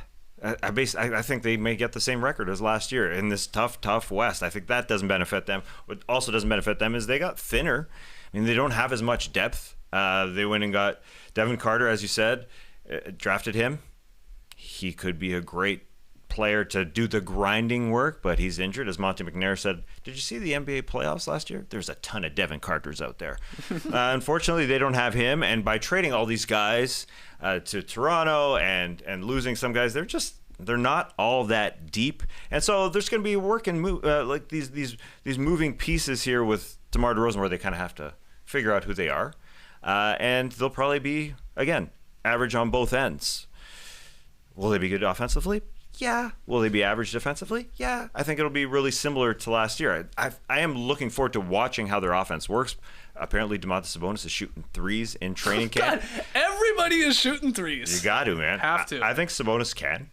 B: think they may get the same record as last year in this tough West. I think that doesn't benefit them. What also doesn't benefit them is they got thinner. I mean, they don't have as much depth. They went and got Devin Carter, as you said, drafted him. He could be a great player to do the grinding work, but he's injured. As Monte McNair said, did you see the NBA playoffs last year? There's a ton of Devin Carters out there. Unfortunately, they don't have him, and by trading all these guys to Toronto and losing some guys, they're not all that deep, and so there's going to be work and like these moving pieces here with DeMar DeRozan where they kind of have to figure out who they are, and they'll probably be again average on both ends. Will they be good offensively? Yeah. Will they be average defensively? Yeah. I think it'll be really similar to last year. I am looking forward to watching how their offense works. Apparently, Domantas Sabonis is shooting threes in training camp.
A: God, everybody is shooting threes.
B: You got to, man.
A: Have to.
B: I think Sabonis can.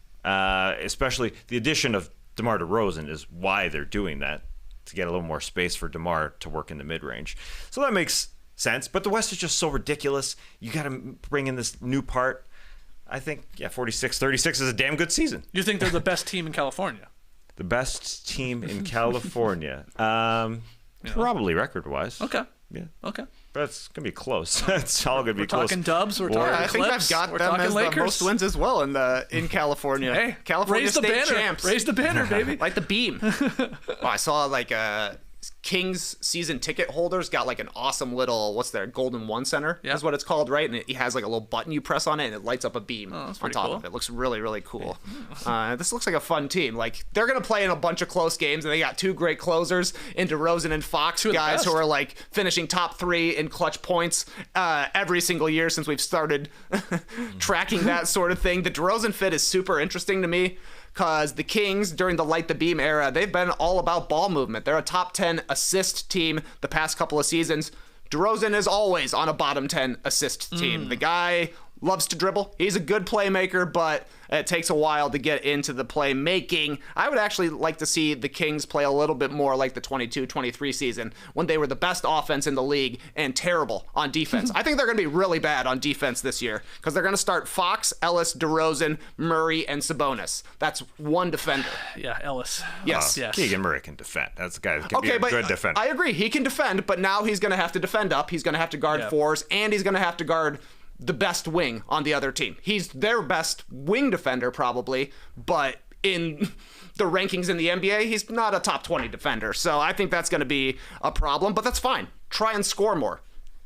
B: Especially the addition of DeMar DeRozan is why they're doing that, to get a little more space for DeMar to work in the mid-range. So that makes sense. But the West is just so ridiculous. You got to bring in this new part. I think, 46-36 is a damn good season.
A: You think they're the best team in California?
B: The best team in California. Probably record-wise.
A: Okay.
B: Yeah.
A: Okay.
B: but it's going to be close. It's all going to be close.
A: Talking dubs. We're talking
D: I think
A: Clips.
D: I've got
A: We're
D: them
A: talking
D: as
A: Lakers.
D: the most wins as well in California.
A: Hey,
D: California
A: raise the
D: State
A: banner.
D: champs.
A: Raise the banner, baby.
D: Like the beam. I saw like Kings season ticket holders got like an awesome little, what's their Golden One Center is what it's called, right? And it has like a little button you press on it and it lights up a beam on top
A: cool.
D: of it. It looks really, really cool. This looks like a fun team. Like they're going to play in a bunch of close games and they got two great closers in DeRozan and Fox, guys who are like finishing top 3 in clutch points every single year since we've started tracking that sort of thing. The DeRozan fit is super interesting to me, because the Kings, during the light the beam era, they've been all about ball movement. They're a top 10 assist team the past couple of seasons. DeRozan is always on a bottom 10 assist team. The guy loves to dribble. He's a good playmaker, but it takes a while to get into the playmaking. I would actually like to see the Kings play a little bit more like the 22-23 season when they were the best offense in the league and terrible on defense. I think they're going to be really bad on defense this year because they're going to start Fox, Ellis, DeRozan, Murray, and Sabonis. That's one defender.
A: Yeah, Ellis.
D: Yes.
A: Yes.
B: Keegan Murray can defend. That's a guy that can be a good defender.
D: I agree. He can defend, but now he's going to have to defend up. He's going to have to guard fours, and he's going to have to guard the best wing on the other team. He's their best wing defender probably, but in the rankings in the NBA, he's not a top 20 defender. So I think that's going to be a problem, but that's fine. Try and score more.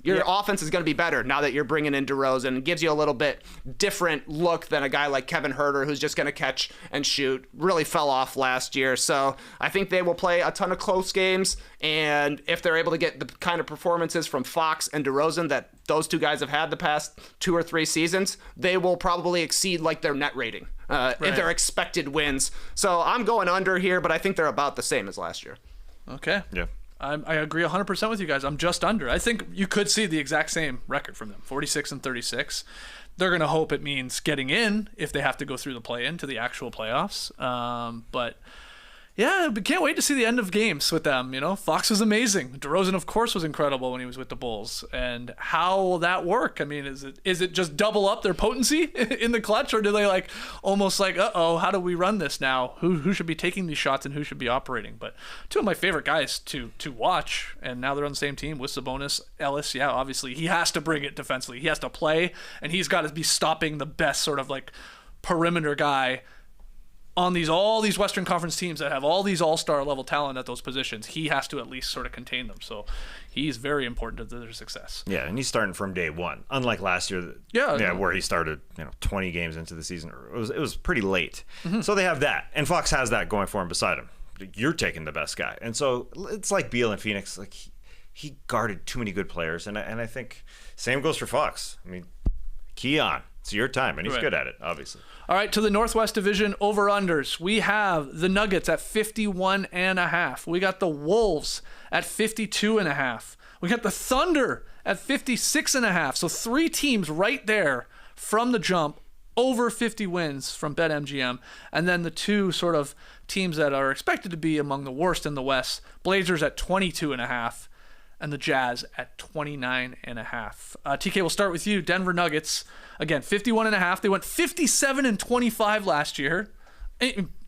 D: Your offense is going to be better now that you're bringing in DeRozan. It gives you a little bit different look than a guy like Kevin Huerter, who's just going to catch and shoot. Really fell off last year. So I think they will play a ton of close games. And if they're able to get the kind of performances from Fox and DeRozan that those two guys have had the past 2 or 3 seasons, they will probably exceed like their net rating, their expected wins. So I'm going under here, but I think they're about the same as last year.
A: Okay.
B: Yeah.
A: I agree 100% with you guys. I'm just under. I think you could see the exact same record from them, 46-36. They're going to hope it means getting in if they have to go through the play-in to the actual playoffs. But yeah, we can't wait to see the end of games with them. You know, Fox was amazing. DeRozan, of course, was incredible when he was with the Bulls. And how will that work? I mean, is it just double up their potency in the clutch, or do they like almost like, how do we run this now? Who should be taking these shots and who should be operating? But two of my favorite guys to watch, and now they're on the same team with Sabonis, Ellis. Yeah, obviously he has to bring it defensively. He has to play, and he's got to be stopping the best sort of like perimeter guy on all these Western Conference teams that have all these all-star level talent at those positions. He has to at least sort of contain them. So he's very important to their success.
B: Yeah, and he's starting from day one. Unlike last year, where he started 20 games into the season. It was pretty late. Mm-hmm. So they have that. And Fox has that going for him beside him. You're taking the best guy. And so it's like Beal in Phoenix. Like he guarded too many good players. And I think same goes for Fox. I mean, key on. It's your time, and he's good at it, obviously.
A: All right, to the Northwest Division over-unders. We have the Nuggets at 51.5. We got the Wolves at 52.5. We got the Thunder at 56.5. So 3 teams right there from the jump, over 50 wins from BetMGM. And then the 2 sort of teams that are expected to be among the worst in the West, Blazers at 22.5. and the Jazz at 29.5. TK, we'll start with you. Denver Nuggets, again, 51.5. They went 57-25 last year,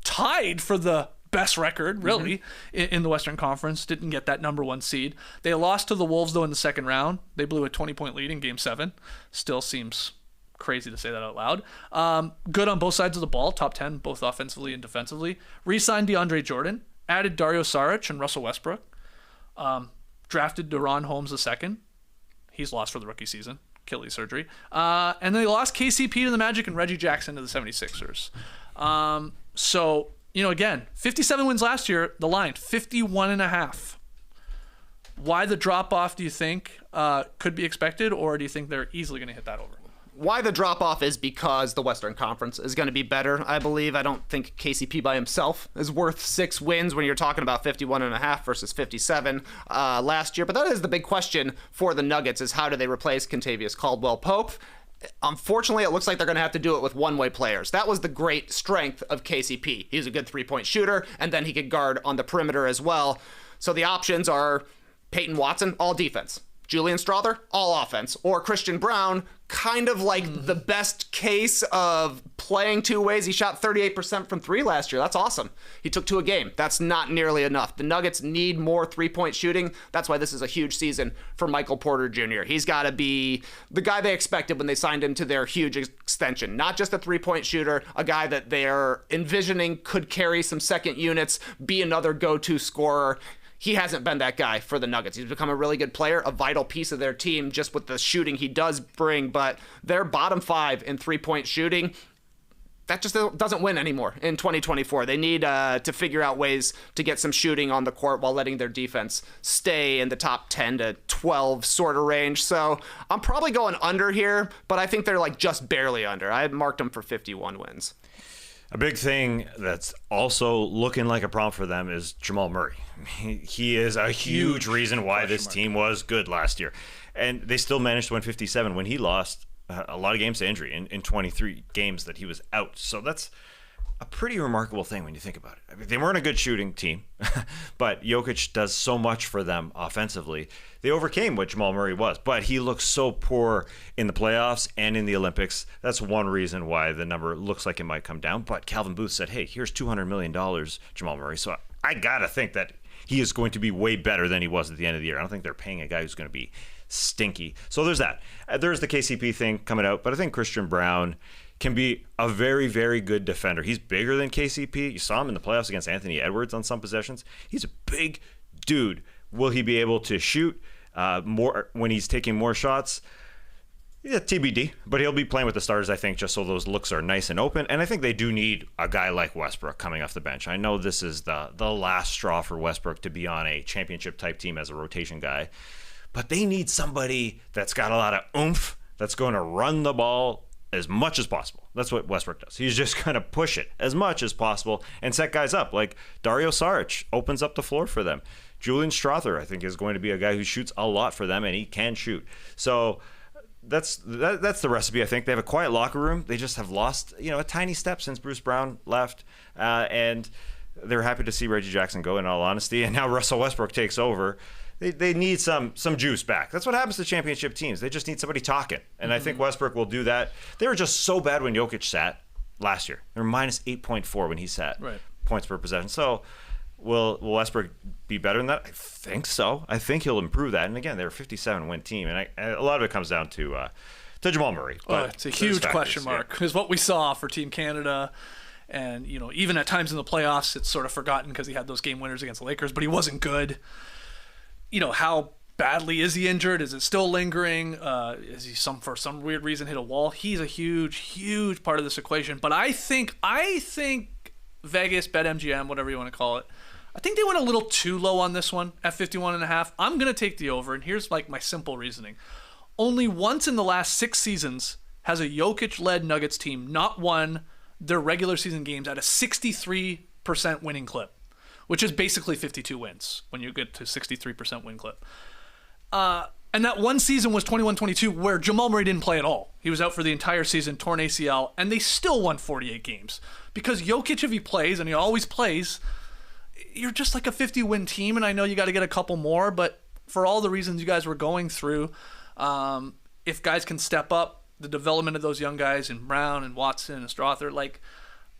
A: tied for the best record, really, in the Western Conference. Didn't get that number 1 seed. They lost to the Wolves, though, in the second round. They blew a 20-point lead in Game 7. Still seems crazy to say that out loud. Good on both sides of the ball, top 10, both offensively and defensively. Re-signed DeAndre Jordan, added Dario Saric and Russell Westbrook. Drafted Deron Holmes II. He's lost for the rookie season. Achilles surgery. And they lost KCP to the Magic and Reggie Jackson to the 76ers. So, again, 57 wins last year. The line, 51.5. Why the drop-off, do you think, could be expected, or do you think they're easily going to hit that over?
D: Why the drop-off is because the Western Conference is going to be better, I believe. I don't think KCP by himself is worth 6 wins when you're talking about 51.5 versus 57 last year. But that is the big question for the Nuggets, is how do they replace Kentavious Caldwell-Pope? Unfortunately, it looks like they're going to have to do it with one-way players. That was the great strength of KCP. He's a good three-point shooter, and then he could guard on the perimeter as well. So the options are Peyton Watson, all defense. Julian Strawther, all offense. Or Christian Brown, kind of like the best case of playing two ways. He shot 38% from three last year. That's awesome. He took 2 a game. That's not nearly enough. The Nuggets need more three-point shooting. That's why this is a huge season for Michael Porter Jr. He's got to be the guy they expected when they signed him to their huge extension. Not just a three-point shooter, a guy that they're envisioning could carry some second units, be another go-to scorer. He hasn't been that guy for the Nuggets. He's become a really good player, a vital piece of their team just with the shooting he does bring, but they're bottom 5 in three-point shooting. That just doesn't win anymore in 2024. They need to figure out ways to get some shooting on the court while letting their defense stay in the top 10 to 12 sort of range. So I'm probably going under here, but I think they're like just barely under. I marked them for 51 wins.
B: A big thing that's also looking like a problem for them is Jamal Murray. He is a huge reason why this team was good last year. And they still managed to win 57 when he lost a lot of games to injury in 23 games that he was out. So that's a pretty remarkable thing when you think about it. I mean, they weren't a good shooting team, but Jokic does so much for them offensively. They overcame what Jamal Murray was, but he looks so poor in the playoffs and in the Olympics. That's one reason why the number looks like it might come down. But Calvin Booth said, hey, here's $200 million, Jamal Murray. So I got to think that he is going to be way better than he was at the end of the year. I don't think they're paying a guy who's going to be stinky. So there's that. There's the KCP thing coming out, but I think Christian Brown can be a very, very good defender. He's bigger than KCP. You saw him in the playoffs against Anthony Edwards on some possessions. He's a big dude. Will he be able to shoot more when he's taking more shots? Yeah, TBD. But he'll be playing with the starters, I think, just so those looks are nice and open. And I think they do need a guy like Westbrook coming off the bench. I know this is the last straw for Westbrook to be on a championship-type team as a rotation guy. But they need somebody that's got a lot of oomph, that's going to run the ball as much as possible. That's what Westbrook does. He's just going to push it as much as possible and set guys up. Like Dario Saric opens up the floor for them. Julian Strawther, I think, is going to be a guy who shoots a lot for them, and he can shoot. So that's the recipe, I think. They have a quiet locker room. They just have lost, a tiny step since Bruce Brown left. And they're happy to see Reggie Jackson go, in all honesty. And now Russell Westbrook takes over. They need some juice back. That's what happens to championship teams. They just need somebody talking. And I think Westbrook will do that. They were just so bad when Jokic sat last year. They were minus 8.4 when he sat, points per possession. So will Westbrook be better than that? I think so. I think he'll improve that. And again, they're a 57-win team. And a lot of it comes down to Jamal Murray. But
A: it's a huge question mark is what we saw for Team Canada. And, even at times in the playoffs, it's sort of forgotten because he had those game winners against the Lakers, but he wasn't good. How badly is he injured? Is it still lingering? Is he for some weird reason hit a wall? He's a huge, huge part of this equation. But I think Vegas, BetMGM, whatever you want to call it, I think they went a little too low on this one at 51.5. I'm going to take the over, and here's my simple reasoning. Only once in the last 6 seasons has a Jokic-led Nuggets team not won their regular season games at a 63% winning clip, which is basically 52 wins when you get to 63% win clip. And that one season was 21-22 where Jamal Murray didn't play at all. He was out for the entire season, torn ACL, and they still won 48 games. Because Jokic, if he plays, and he always plays, you're just like a 50-win team, and I know you got to get a couple more, but for all the reasons you guys were going through, if guys can step up, the development of those young guys in Brown and Watson and Strawther,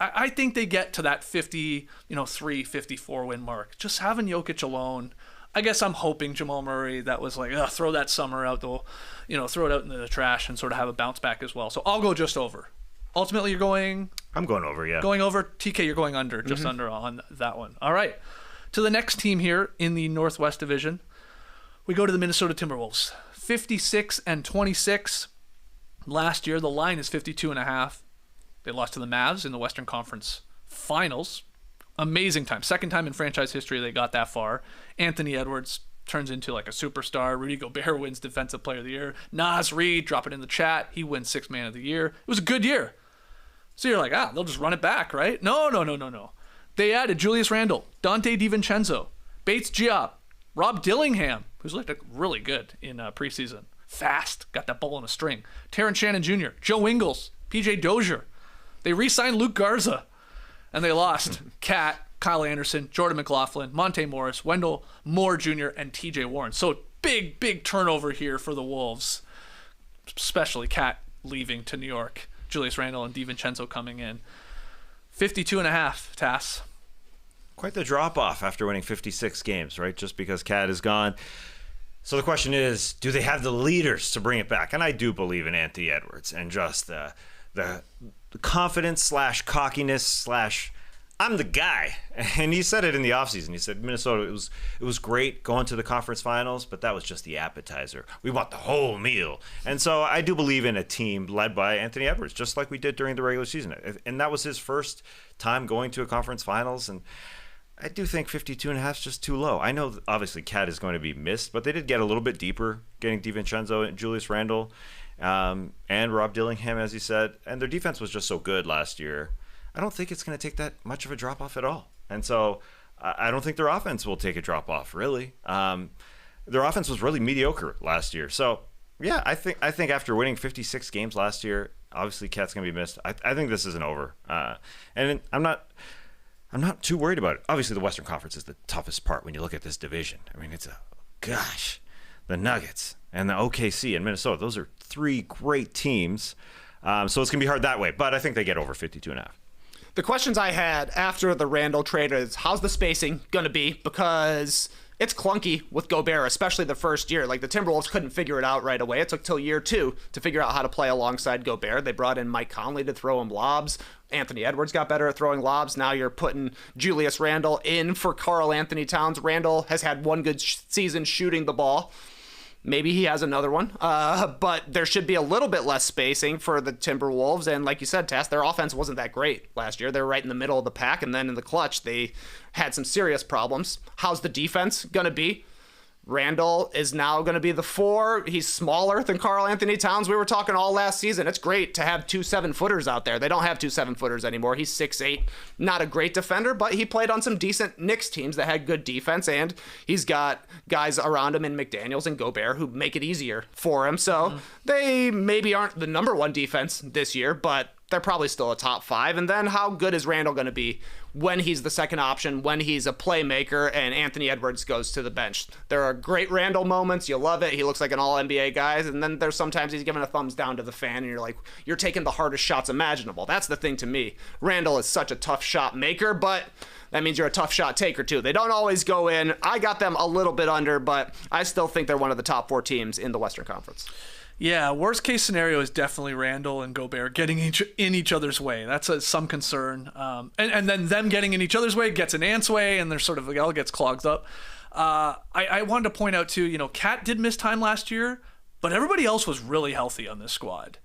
A: I think they get to that 53, 54 win mark. Just having Jokic alone, I guess I'm hoping Jamal Murray, that was throw that summer out, throw it out into the trash and sort of have a bounce back as well. So I'll go just over. Ultimately, you're going...
B: I'm going over, yeah.
A: Going over. TK, you're going under, just under on that one. All right. To the next team here in the Northwest Division, we go to the Minnesota Timberwolves. 56-26. Last year, the line is 52.5. They lost to the Mavs in the Western Conference Finals. Amazing time. Second time in franchise history they got that far. Anthony Edwards turns into a superstar. Rudy Gobert wins Defensive Player of the Year. Naz Reid, drop it in the chat. He wins Sixth Man of the Year. It was a good year. So you're they'll just run it back, right? No. They added Julius Randle, Dante DiVincenzo, Bates Diop, Rob Dillingham, who's looked really good in preseason. Fast, got that ball in a string. Terrence Shannon Jr., Joe Ingles, PJ Dozier. They re-signed Luke Garza, and they lost Kat, Kyle Anderson, Jordan McLaughlin, Monte Morris, Wendell Moore Jr., and TJ Warren. So big turnover here for the Wolves, especially Cat leaving to New York, Julius Randle and DiVincenzo coming in. 52.5, Tass.
B: Quite the drop-off after winning 56 games, right? Just because Cat is gone. So the question is, do they have the leaders to bring it back? And I do believe in Anthony Edwards and just the confidence / cockiness / I'm the guy. And he said it in the offseason. He said, Minnesota, it was great going to the conference finals, but that was just the appetizer. We want the whole meal. And so I do believe in a team led by Anthony Edwards, just like we did during the regular season. And that was his first time going to a conference finals. And I do think 52.5 is just too low. I know, obviously, Cat is going to be missed, but they did get a little bit deeper, getting DiVincenzo and Julius Randle and Rob Dillingham, as he said. And their defense was just so good last year. I don't think it's going to take that much of a drop-off at all. And so I don't think their offense will take a drop-off, really. Their offense was really mediocre last year. So, yeah, I think after winning 56 games last year, obviously Cat's going to be missed. I think this is an over. And I'm not too worried about it. Obviously, the Western Conference is the toughest part when you look at this division. I mean, the Nuggets and the OKC and Minnesota, those are three great teams. So it's going to be hard that way. But I think they get over 52.5.
D: The questions I had after the Randle trade is, how's the spacing going to be? Because it's clunky with Gobert, especially the first year. Like, the Timberwolves couldn't figure it out right away. It took till year 2 to figure out how to play alongside Gobert. They brought in Mike Conley to throw him lobs. Anthony Edwards got better at throwing lobs. Now you're putting Julius Randle in for Karl Anthony Towns. Randle has had one good season shooting the ball. Maybe he has another one, but there should be a little bit less spacing for the Timberwolves. And like you said, Tess, their offense wasn't that great last year. They were right in the middle of the pack, and then in the clutch, they had some serious problems. How's the defense going to be? Randle is now going to be the 4. He's smaller than Karl Anthony Towns. We were talking all last season. It's great to have 2 7-footers out there. They don't have 2 7-footers anymore. He's 6'8". Not a great defender, but he played on some decent Knicks teams that had good defense, and he's got guys around him in McDaniels and Gobert who make it easier for him. So they maybe aren't the number 1 defense this year, but they're probably still a top 5. And then how good is Randle going to be when he's the second option, when he's a playmaker and Anthony Edwards goes to the bench? There are great Randle moments. You love it. He looks like an all-NBA guy. And then there's sometimes he's giving a thumbs down to the fan, and you're like, you're taking the hardest shots imaginable. That's the thing to me. Randle is such a tough shot maker, but that means you're a tough shot taker too. They don't always go in. I got them a little bit under, but I still think they're one of the top 4 teams in the Western Conference.
A: Yeah, worst case scenario is definitely Randle and Gobert getting in each other's way. That's some concern. And then them getting in each other's way gets in Ant's way, and they're sort of, it all gets clogged up. I wanted to point out too, Cat did miss time last year, but everybody else was really healthy on this squad.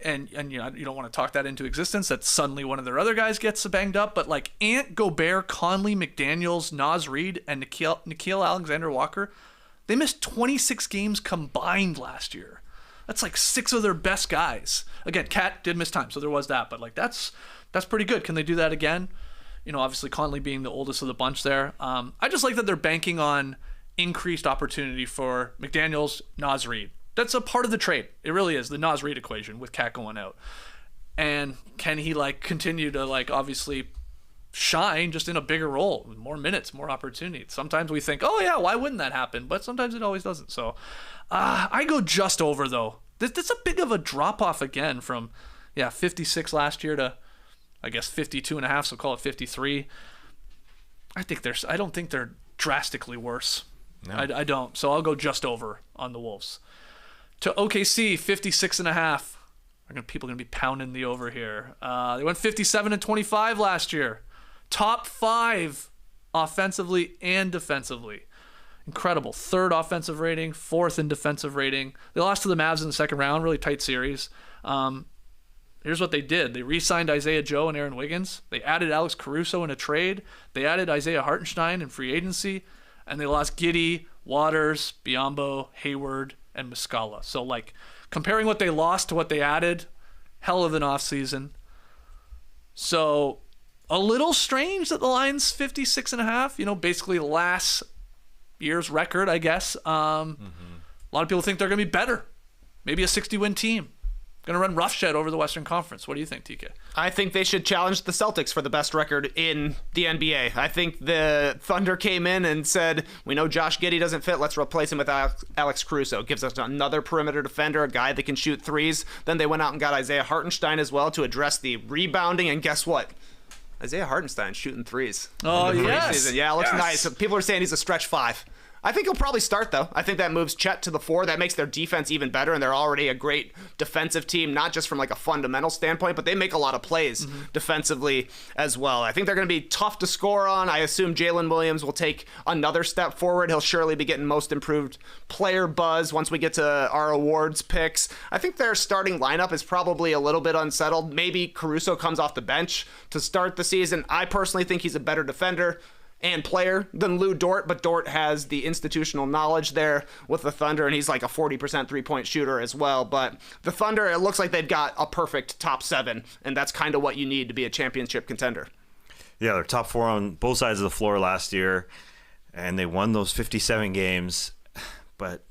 A: And you don't want to talk that into existence that suddenly one of their other guys gets banged up, but like Ant, Gobert, Conley, McDaniels, Naz Reid, and Nickeil Alexander-Walker, they missed 26 games combined last year. That's like 6 of their best guys. Again, Cat did miss time, so there was that, but like that's pretty good. Can they do that again? Obviously Conley being the oldest of the bunch there. I just like that they're banking on increased opportunity for McDaniels, Naz Reid. That's a part of the trade. It really is, the Naz Reid equation with Cat going out. And can he continue to obviously shine just in a bigger role, with more minutes, more opportunity? Sometimes we think, oh yeah, why wouldn't that happen? But sometimes it always doesn't. So I go just over though. This is a big of a drop off again from 56 last year to I guess 52.5, so call it 53. I don't think they're drastically worse. No. I don't. So I'll go just over on the Wolves. To OKC, 56.5. People are going to be pounding the over here. They went 57-25 last year. Top 5 offensively and defensively. Incredible. 3rd offensive rating, 4th in defensive rating. They lost to the Mavs in the second round. Really tight series. Here's what they did. They re-signed Isaiah Joe and Aaron Wiggins. They added Alex Caruso in a trade. They added Isaiah Hartenstein in free agency. And they lost Giddey, Waters, Biyombo, Hayward, and Muscala. So, comparing what they lost to what they added, hell of an offseason. So, a little strange that the line's 56.5. Basically last year's record, I guess. A lot of people think they're going to be better. Maybe a 60-win team. going to run roughshed over the Western Conference. What do you think, TK?
D: I think they should challenge the Celtics for the best record in the NBA. I think the Thunder came in and said, we know Josh Giddey doesn't fit. Let's replace him with Alex Caruso. Gives us another perimeter defender, a guy that can shoot threes. Then they went out and got Isaiah Hartenstein as well to address the rebounding. And guess what? Isaiah Hartenstein shooting threes.
A: Oh, yes.
D: Preseason. Yeah, it looks nice. People are saying he's a stretch 5. I think he'll probably start, though. I think that moves Chet to the 4. That makes their defense even better, and they're already a great defensive team, not just from like a fundamental standpoint, but they make a lot of plays defensively as well. I think they're going to be tough to score on. I assume Jalen Williams will take another step forward. He'll surely be getting most improved player buzz once we get to our awards picks. I think their starting lineup is probably a little bit unsettled. Maybe Caruso comes off the bench to start the season. I personally think he's a better defender and player than Lou Dort, but Dort has the institutional knowledge there with the Thunder, and he's like a 40% three-point shooter as well. But the Thunder, it looks like they've got a perfect top 7, and that's kind of what you need to be a championship contender.
B: Yeah, they're top 4 on both sides of the floor last year, and they won those 57 games, but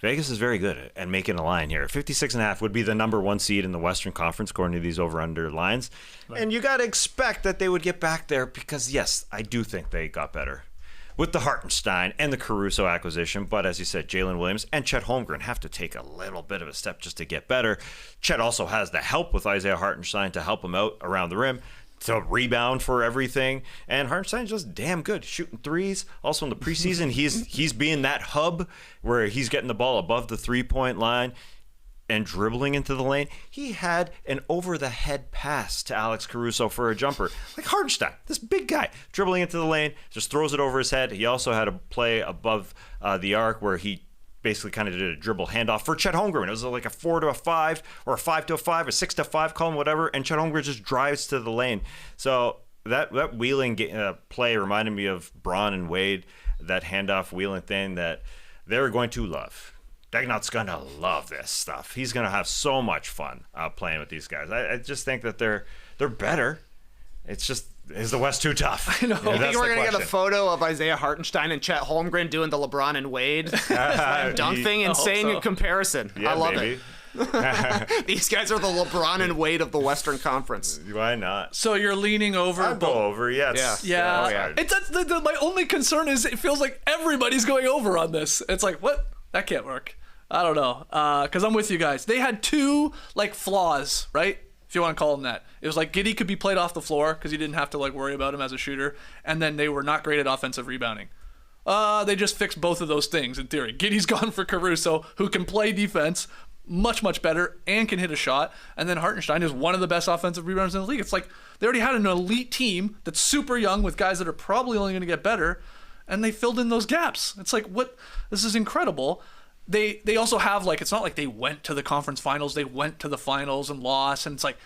B: Vegas is very good at making a line here. 56.5 would be the number 1 seed in the Western Conference, according to these over-under lines. Right. And you got to expect that they would get back there because, yes, I do think they got better with the Hartenstein and the Caruso acquisition. But as you said, Jalen Williams and Chet Holmgren have to take a little bit of a step just to get better. Chet also has the help with Isaiah Hartenstein to help him out around the rim, to rebound for everything, and Hartenstein's just damn good shooting threes. Also in the preseason, he's being that hub where he's getting the ball above the 3-point line and dribbling into the lane. He had an over-the-head pass to Alex Caruso for a jumper. Like Hartenstein, this big guy, dribbling into the lane, just throws it over his head. He also had a play above the arc where he basically kind of did a dribble handoff for Chet Holmgren. It was like a 4 to a 5 or a 5 to a 5, a 6 to 5, call him whatever, and Chet Holmgren just drives to the lane. So that wheeling play reminded me of Braun and Wade, that handoff wheeling thing that they're going to love. Dagnot's going to love this stuff. He's going to have so much fun playing with these guys. I just think that they're better. It's just, is the West too tough?
A: I know.
D: I think we're going to get a photo of Isaiah Hartenstein and Chet Holmgren doing the LeBron and Wade dunk thing. Insane comparison.
B: Yeah,
D: I love
B: maybe.
D: it. These guys are the LeBron and Wade of the Western Conference.
B: Why not?
A: So you're leaning over.
B: I'll go over, yes.
A: Yeah. My only concern is it feels like everybody's going over on this. It's like, what? That can't work. I don't know. Because I'm with you guys. They had 2 flaws, right? If you want to call them that. It was like Giddey could be played off the floor because you didn't have to worry about him as a shooter, and then they were not great at offensive rebounding. They just fixed both of those things in theory. Giddey's gone for Caruso, who can play defense much, much better and can hit a shot, and then Hartenstein is one of the best offensive rebounders in the league. It's like they already had an elite team that's super young with guys that are probably only going to get better, and they filled in those gaps. It's like, what? This is incredible. They also have it's not like they went to the conference finals, they went to the finals and lost, and it's like,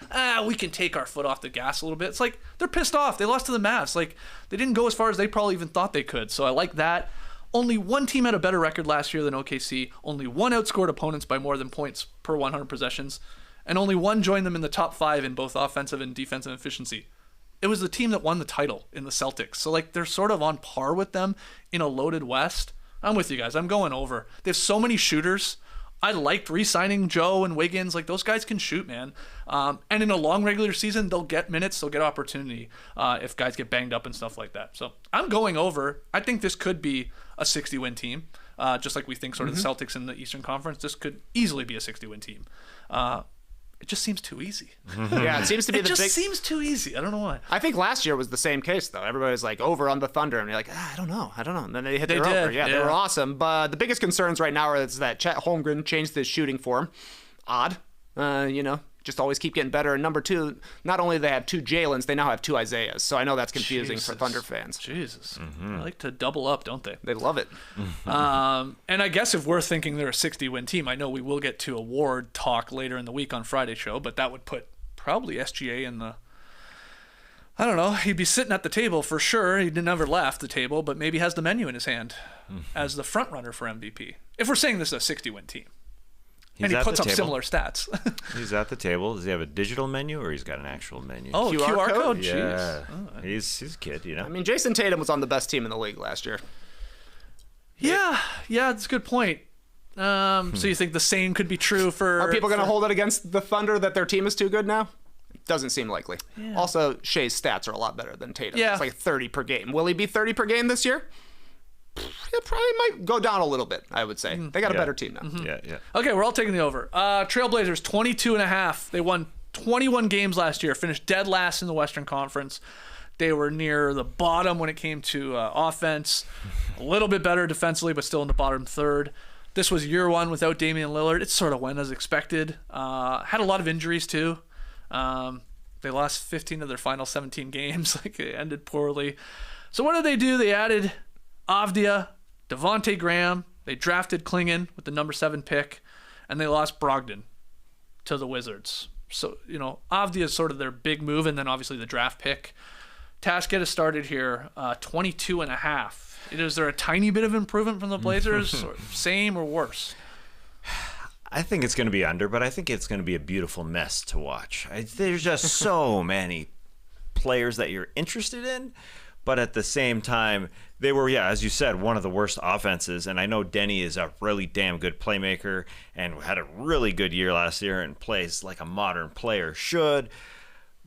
A: we can take our foot off the gas a little bit. It's like they're pissed off. They lost to the Mavs. They didn't go as far as they probably even thought they could. So I like that. Only one team had a better record last year than OKC. Only one outscored opponents by more than points per 100 possessions, and only one joined them in the top 5 in both offensive and defensive efficiency. It was the team that won the title in the Celtics. So they're sort of on par with them in a loaded West. I'm with you guys. I'm going over. They have so many shooters. I liked re-signing Joe and Wiggins. Those guys can shoot, man. And in a long regular season, they'll get minutes. They'll get opportunity if guys get banged up and stuff like that. So I'm going over. I think this could be a 60-win team. Just like we think sort of the Celtics in the Eastern Conference. This could easily be a 60-win team. It just seems too easy.
D: Yeah, it seems to be
A: seems too easy. I don't know why.
D: I think last year was the same case, though. Everybody was over on the Thunder, and you're like, I don't know. And then they hit their over. Yeah, they were awesome. But the biggest concerns right now is that Chet Holmgren changed his shooting form. Odd. Just always keep getting better. And number 2, not only do they have 2 Jalens, they now have 2 Isaiahs. So I know that's confusing for Thunder fans.
A: Jesus. They like to double up, don't they?
D: They love it.
A: And I guess if we're thinking they're a 60-win team, I know we will get to award talk later in the week on Friday's show, but that would put probably SGA in the... I don't know. He'd be sitting at the table for sure. He never left the table, but maybe has the menu in his hand as the front runner for MVP. If we're saying this is a 60-win team. And he puts up similar stats.
B: He's at the table. Does he have a digital menu or he's got an actual menu?
A: Oh, QR code?
B: Yeah.
A: Jeez.
B: He's a kid,
D: I mean, Jason Tatum was on the best team in the league last year.
A: Yeah, that's a good point. So you think the same could be true for...
D: Are people going to hold it against the Thunder that their team is too good now? Doesn't seem likely.
A: Yeah.
D: Also, Shea's stats are a lot better than Tatum.
A: Yeah.
D: It's like 30 per game. Will he be 30 per game this year? It probably might go down a little bit, I would say. They got a better team now.
B: Yeah.
A: Okay, we're all taking the over. Trailblazers, 22.5. They won 21 games last year, finished dead last in the Western Conference. They were near the bottom when it came to offense. A little bit better defensively, but still in the bottom third. This was year one without Damian Lillard. It sort of went as expected. Had a lot of injuries, too. They lost 15 of their final 17 games. Like, it ended poorly. So what did they do? They added Avdia, Devontae Graham. They drafted Klingon with the number 7 pick. And they lost Brogdon to the Wizards. So, Avdia is sort of their big move, and then obviously the draft pick. Tash, get us started here. 22.5. Is there a tiny bit of improvement from the Blazers? Or same or worse?
B: I think it's going to be under, but I think it's going to be a beautiful mess to watch. There's just so many players that you're interested in, but at the same time, they were, as you said, one of the worst offenses. And I know Denny is a really damn good playmaker and had a really good year last year and plays like a modern player should.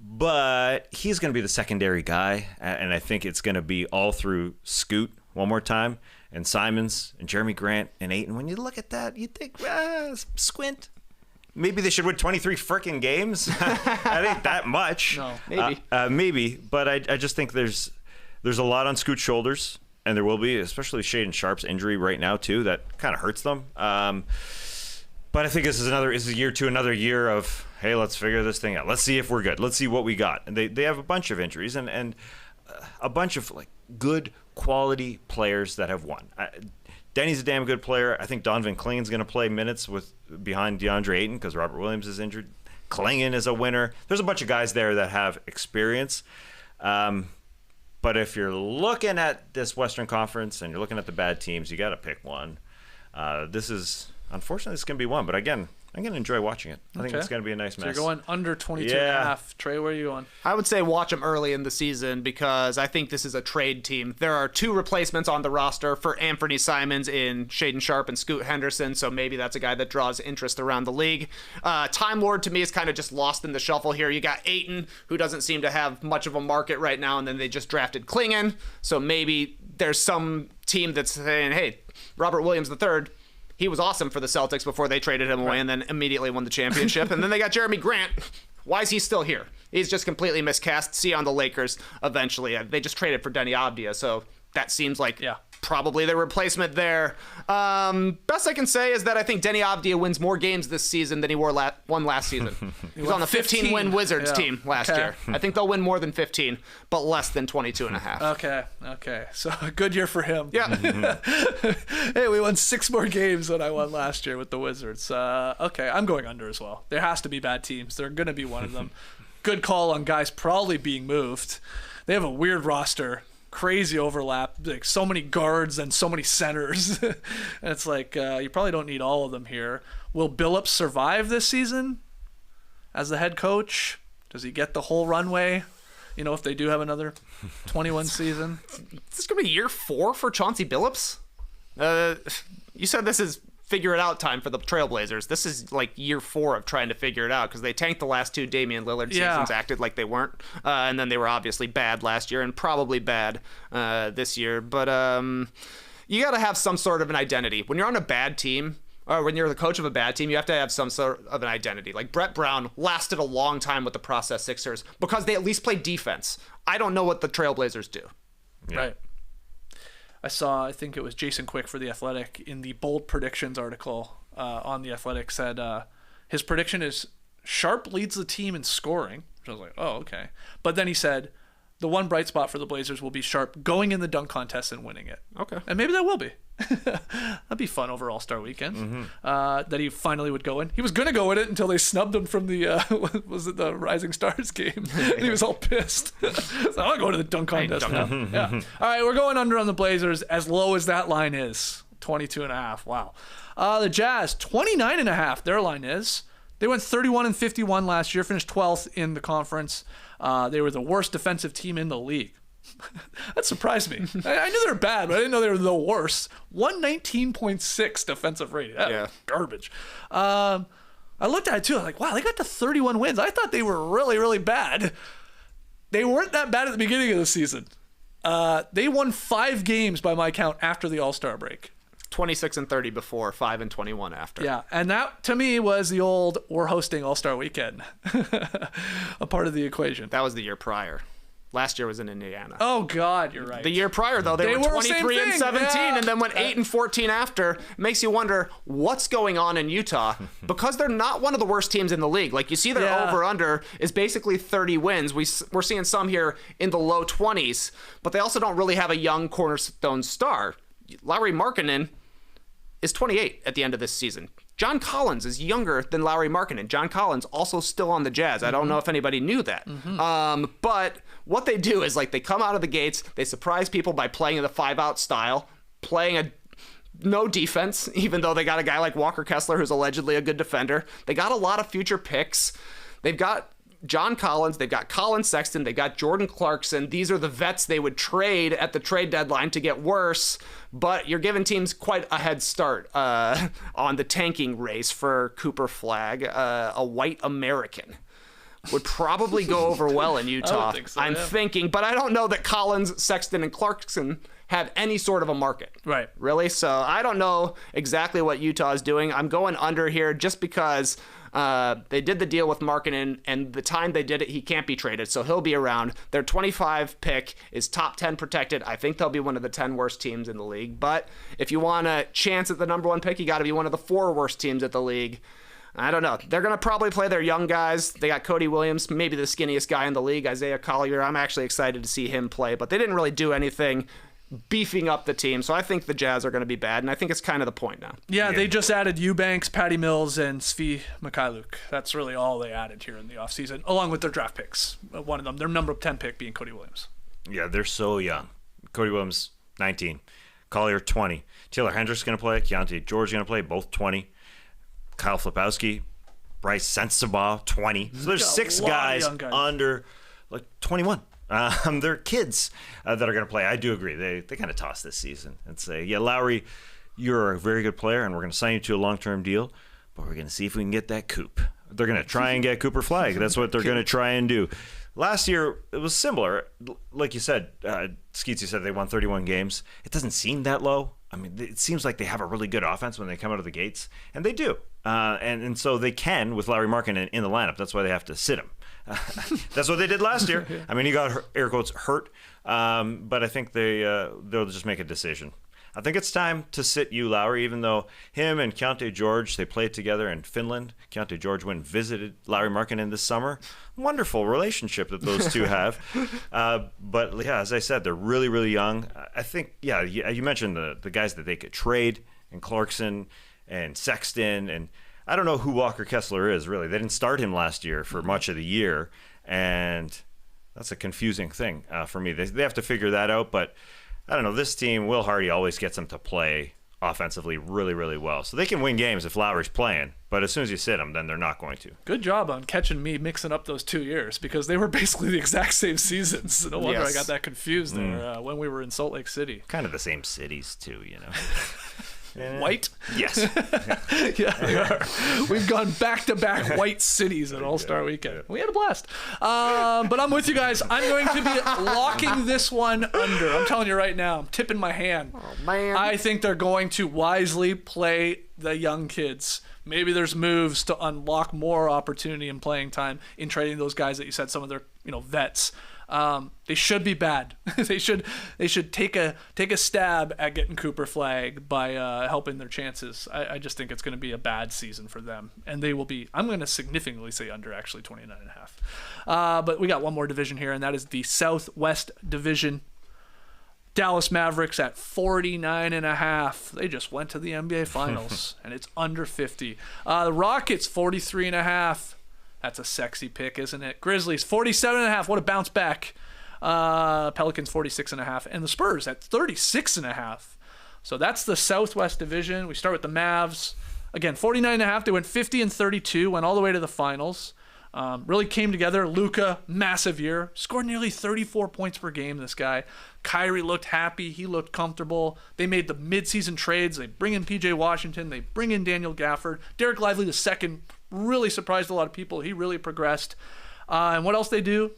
B: But he's going to be the secondary guy, and I think it's going to be all through Scoot one more time, and Simons, and Jeremy Grant, and Ayton. When you look at that, you think, squint. Maybe they should win 23 frickin' games. That ain't that much.
A: No,
D: maybe.
B: Maybe, but I just think there's a lot on Scoot's shoulders, and there will be, especially Shaedon Sharp's injury right now, too. That kind of hurts them. But I think this is another year of, hey, let's figure this thing out. Let's see if we're good. Let's see what we got. And they have a bunch of injuries and a bunch of like good quality players that have won. Denny's a damn good player. I think Donovan Klingon's going to play minutes behind DeAndre Ayton because Robert Williams is injured. Klingon is a winner. There's a bunch of guys there that have experience. But if you're looking at this Western Conference and you're looking at the bad teams, you got to pick one. Unfortunately, it's going to be one. But again, I'm going to enjoy watching it. I think it's going to be a nice mess.
A: You're going under 22.5. Trey, where are you going?
D: I would say watch them early in the season because I think this is a trade team. There are 2 replacements on the roster for Anthony Simons in Shaedon Sharp and Scoot Henderson, so maybe that's a guy that draws interest around the league. Time Lord, to me, is kind of just lost in the shuffle here. You got Ayton, who doesn't seem to have much of a market right now, and then they just drafted Klingon, so maybe there's some team that's saying, hey, Robert Williams III, he was awesome for the Celtics before they traded him away and then immediately won the championship. And then they got Jeremy Grant. Why is he still here? He's just completely miscast. See you on the Lakers eventually. They just traded for Denny Avdia, so that seems like probably the replacement there. Best I can say is that I think Denny Avdia wins more games this season than he won last season. He was on the 15-win Wizards team last year. I think they'll win more than 15, but less than 22.5.
A: Okay. So a good year for him.
D: Yeah.
A: Hey, we won 6 more games than I won last year with the Wizards. Okay, I'm going under as well. There has to be bad teams. They're going to be one of them. Good call on guys probably being moved. They have a weird roster. Crazy overlap, like so many guards and so many centers. And it's like you probably don't need all of them here. Will Billups survive this season as the head coach? Does he get the whole runway? If they do have another 21 season.
D: This is gonna be year 4 for Chauncey Billups. You said this is figure it out time for the Trailblazers. This is like year 4 of trying to figure it out because they tanked the last 2 Damian Lillard seasons, acted like they weren't, and then they were obviously bad last year and probably bad this year. But you got to have some sort of an identity when you're on a bad team. Or when you're the coach of a bad team, you have to have some sort of an identity. Like Brett Brown lasted a long time with the process Sixers because they at least played defense. I don't know what the Trailblazers do.
A: Yeah. Right. I think it was Jason Quick for The Athletic in the bold predictions article on The Athletic said his prediction is Sharp leads the team in scoring, which I was like, oh, okay. But then he said the one bright spot for the Blazers will be Sharp going in the dunk contest and winning it.
D: Okay.
A: And maybe that will be. That'd be fun over All-Star Weekend. That he finally would go in. He was going to go in it until they snubbed him from the was it the Rising Stars game? And he was all pissed. So I'll go to the dunk contest now. Yeah. All right, we're going under on the Blazers as low as that line is. 22.5. Wow. The Jazz, 29.5. Their line is. They went 31-51 last year, finished 12th in the conference. They were the worst defensive team in the league. That surprised me. I knew they were bad, but I didn't know they were the worst. 119.6 defensive rating.
D: Yeah.
A: Garbage. I looked at it too. I was like, wow, they got to 31 wins. I thought they were really, really bad. They weren't that bad at the beginning of the season. They won 5 games by my count after the All-Star break.
D: 26-30 before, 5-21 after.
A: Yeah, and that to me was the old we're hosting All-Star Weekend, a part of the equation.
D: That was the year prior. Last year was in Indiana.
A: Oh God, you're right.
D: The year prior, though, they were 23-17,
A: yeah.
D: and then went 8-14 after. Makes you wonder what's going on in Utah because they're not one of the worst teams in the league. Like you see, their over/under is basically 30 wins. We're seeing some here in the low 20s, but they also don't really have a young cornerstone star. Lauri Markkanen is 28 at the end of this season. John Collins is younger than Lauri Markkanen. John Collins also still on the Jazz. I don't know if anybody knew that. But what they do is like they come out of the gates, they surprise people by playing in the 5-out style, playing a no defense, even though they got a guy like Walker Kessler who's allegedly a good defender. They got a lot of future picks. They've got John Collins, they've got Colin Sexton, they've got Jordan Clarkson. These are the vets they would trade at the trade deadline to get worse, but you're giving teams quite a head start on the tanking race for Cooper Flagg, a white American. Would probably go over well in Utah.
A: I don't think so,
D: I'm thinking, but I don't know that Collins, Sexton, and Clarkson have any sort of a market.
A: Right.
D: Really? So I don't know exactly what Utah is doing. I'm going under here just because they did the deal with Markkanen, and the time they did it, he can't be traded, so he'll be around. Their 25 pick is top 10 protected. I think they'll be one of the 10 worst teams in the league. But if you want a chance at the number 1 pick, you got to be one of the 4 worst teams at the league. I don't know. They're going to probably play their young guys. They got Cody Williams, maybe the skinniest guy in the league, Isaiah Collier. I'm actually excited to see him play, but they didn't really do anything beefing up the team. So I think the Jazz are going to be bad, and I think it's kind of the point now.
A: Yeah, they just added Eubanks, Patty Mills, and Svi Mikhailuk. That's really all they added here in the offseason, along with their draft picks. One of them, their number 10 pick being Cody Williams.
B: Yeah, they're so young. Cody Williams, 19. Collier, 20. Taylor Hendricks going to play. Keontae George going to play, both 20. Kyle Flipowski, Bryce Sensabaugh, 20. So there's 6 guys under like 21. They're kids that are going to play. I do agree. They kind of toss this season and say, yeah, Lowry, you're a very good player, and we're going to sign you to a long-term deal, but we're going to see if we can get that Coop. They're going to try and get Cooper Flagg. That's what they're going to try and do. Last year, it was similar. Like you said, Skeets, you said they won 31 games. It doesn't seem that low. I mean, it seems like they have a really good offense when they come out of the gates, and they do. And so they can with Lauri Markkanen in the lineup. That's why they have to sit him. That's what they did last year. I mean, he got air quotes hurt, but I think they'll just make a decision. I think it's time to sit you, Lowry, even though him and Keontae George, they played together in Finland. Keontae George went and visited Lauri Markkanen this summer. Wonderful relationship that those two have. But, yeah, as I said, they're really, really young. I think, yeah, you mentioned the guys that they could trade, and Clarkson and Sexton, and I don't know who Walker Kessler is, really. They didn't start him last year for much of the year, and that's a confusing thing for me. They have to figure that out, but I don't know. This team, Will Hardy always gets them to play offensively really, really well. So they can win games if Lowry's playing, but as soon as you sit them, then they're not going to.
A: Good job on catching me mixing up those 2 years, because they were basically the exact same seasons. No wonder I got that confused there when we were in Salt Lake City.
B: Kind of the same cities, too, you know.
A: White?
B: Yes.
A: Yeah, they are. We've gone back-to-back white cities at All-Star Weekend. We had a blast. But I'm with you guys. I'm going to be locking this one under. I'm telling you right now. I'm tipping my hand.
D: Oh, man.
A: I think they're going to wisely play the young kids. Maybe there's moves to unlock more opportunity and playing time in trading those guys that you said, some of their vets. They should be bad. they should take a stab at getting Cooper Flagg by helping their chances. I just think it's going to be a bad season for them, and they will be. I'm going to significantly say under, actually 29.5. But we got one more division here, and that is the Southwest Division. Dallas Mavericks at 49.5. They just went to the NBA Finals, and it's under 50. The Rockets 43.5. That's a sexy pick, isn't it? Grizzlies 47.5. What a bounce back. Pelicans 46.5, and the Spurs at 36.5. So that's the Southwest Division. We start with the Mavs. Again, 49.5. They went 50-32, went all the way to the finals. Really came together. Luka, massive year. Scored nearly 34 points per game, this guy. Kyrie looked happy. He looked comfortable. They made the midseason trades. They bring in P.J. Washington. They bring in Daniel Gafford. Derek Lively II really surprised a lot of people. He really progressed. And what else they do?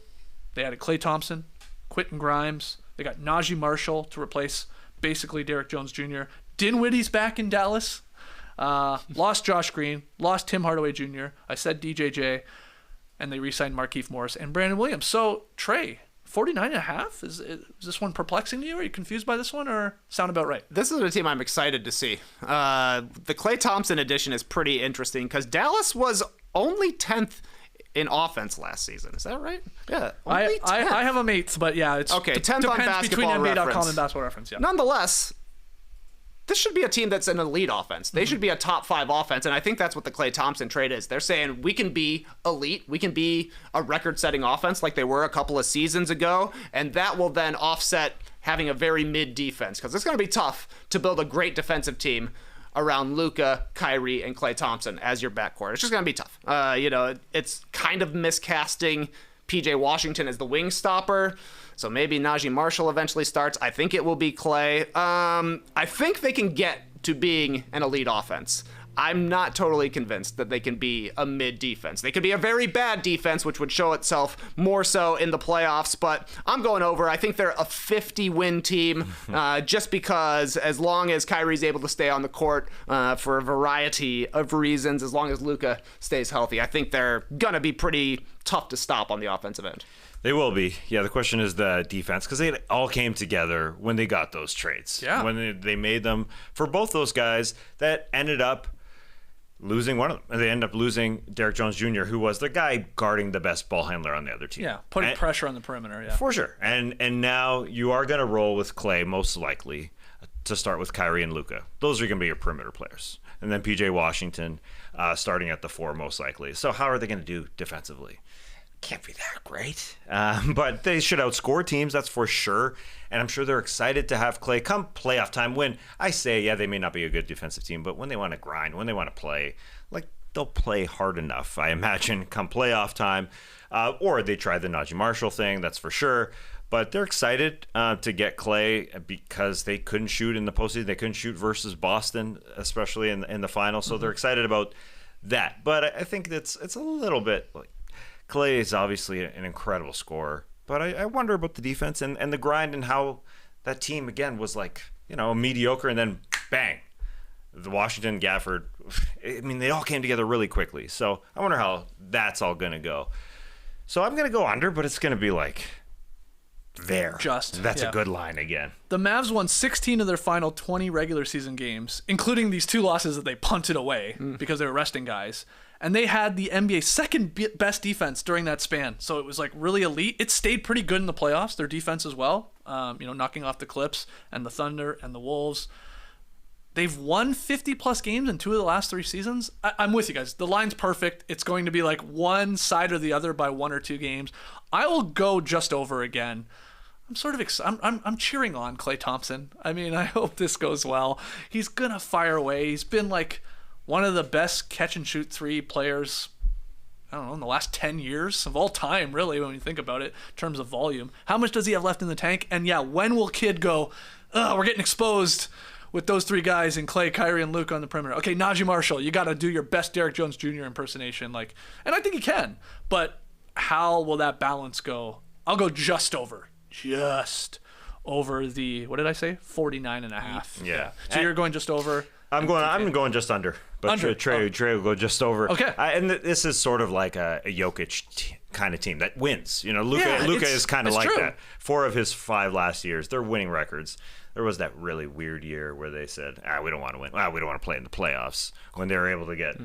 A: They added Klay Thompson, Quentin Grimes. They got Najee Marshall to replace basically Derrick Jones Jr. Dinwiddie's back in Dallas. Lost Josh Green. Lost Tim Hardaway Jr. I said DJJ. And they re-signed Markieff Morris and Brandon Williams. So, Trey, 49.5? Is this one perplexing to you? Are you confused by this one, or sound about right?
D: This is a team I'm excited to see. The Klay Thompson addition is pretty interesting because Dallas was only 10th in offense last season. Is that right? Yeah.
A: I have them 8th, but yeah, it's
D: okay. 10th on
A: depends between
D: Basketball
A: NBA.com
D: Reference.
A: and Basketball Reference. Yeah.
D: Nonetheless, this should be a team that's an elite offense. They should be a top 5 offense, and I think that's what the Klay Thompson trade is. They're saying we can be elite, we can be a record-setting offense like they were a couple of seasons ago, and that will then offset having a very mid defense, because it's going to be tough to build a great defensive team around Luka, Kyrie, and Klay Thompson as your backcourt. It's just going to be tough. It's kind of miscasting P.J. Washington as the wing stopper. So maybe Najee Marshall eventually starts. I think it will be Klay. I think they can get to being an elite offense. I'm not totally convinced that they can be a mid defense. They could be a very bad defense, which would show itself more so in the playoffs, but I'm going over. I think they're a 50-win team just because as long as Kyrie's able to stay on the court for a variety of reasons, as long as Luka stays healthy, I think they're going to be pretty tough to stop on the offensive end.
B: They will be. Yeah, the question is the defense, because they all came together when they got those trades.
A: Yeah.
B: When they made them for both those guys that ended up losing one of them. They ended up losing Derrick Jones Jr., who was the guy guarding the best ball handler on the other team.
A: Yeah, putting pressure on the perimeter, yeah.
B: For sure. And now you are going to roll with Klay, most likely, to start with Kyrie and Luka. Those are going to be your perimeter players. And then P.J. Washington starting at the 4, most likely. So how are they going to do defensively? Can't be that great. But they should outscore teams, that's for sure. And I'm sure they're excited to have Klay come playoff time when I say, yeah, they may not be a good defensive team, but when they want to grind, when they want to play, like they'll play hard enough, I imagine, come playoff time. Or they try the Najee Marshall thing, that's for sure. But they're excited to get Klay because they couldn't shoot in the postseason. They couldn't shoot versus Boston, especially in the final. So they're excited about that. But I think it's a little bit like, Klay is obviously an incredible scorer, but I wonder about the defense and the grind and how that team, again, was like, mediocre and then bang. The Washington, Gafford, I mean, they all came together really quickly. So I wonder how that's all going to go. So I'm going to go under, but it's going to be like there. That's a good line again.
A: The Mavs won 16 of their final 20 regular season games, including these 2 losses that they punted away because they were resting guys. And they had the NBA's second best defense during that span. So it was like really elite. It stayed pretty good in the playoffs, their defense as well, knocking off the Clips and the Thunder and the Wolves. They've won 50-plus games in 2 of the last 3 seasons. I'm with you guys. The line's perfect. It's going to be like one side or the other by 1 or 2 games. I will go just over again. I'm sort of I'm cheering on Klay Thompson. I mean, I hope this goes well. He's going to fire away. He's been like one of the best catch-and-shoot 3 players, I don't know, in the last 10 years of all time, really, when you think about it, in terms of volume. How much does he have left in the tank? And yeah, when will Kid go, we're getting exposed with those 3 guys in Klay, Kyrie, and Luke on the perimeter? Okay, Najee Marshall, you got to do your best Derrick Jones Jr. impersonation. And I think he can. But how will that balance go? I'll go just over. Just over the, what did I say? 49.5.
B: Yeah.
A: So you're going just over.
B: I'm going just under. But
A: Under.
B: Trey will go just over.
A: Okay.
B: And this is sort of like a Jokic kind of team that wins. Luka is kind of like
A: true.
B: that. 4 of his 5 last years, they're winning records. There was that really weird year where they said, we don't want to win. We don't want to play in the playoffs, when they were able to get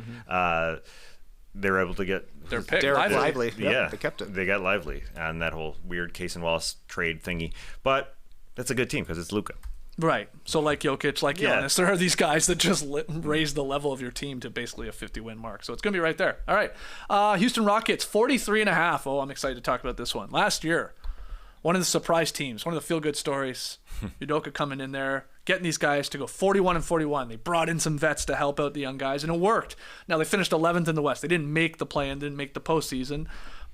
A: their pick.
D: Lively.
B: Yeah,
D: they kept it.
B: They got Lively and that whole weird Case and Wallace trade thingy. But that's a good team because it's Luka.
A: Right. So like Jokic, like Giannis, there are these guys that just raise the level of your team to basically a 50-win mark. So it's going to be right there. All right. Houston Rockets, 43.5. Oh, I'm excited to talk about this one. Last year, one of the surprise teams, one of the feel-good stories. Udoka coming in there, getting these guys to go 41-41. They brought in some vets to help out the young guys, and it worked. Now, they finished 11th in the West. They didn't make the play-in, didn't make the postseason.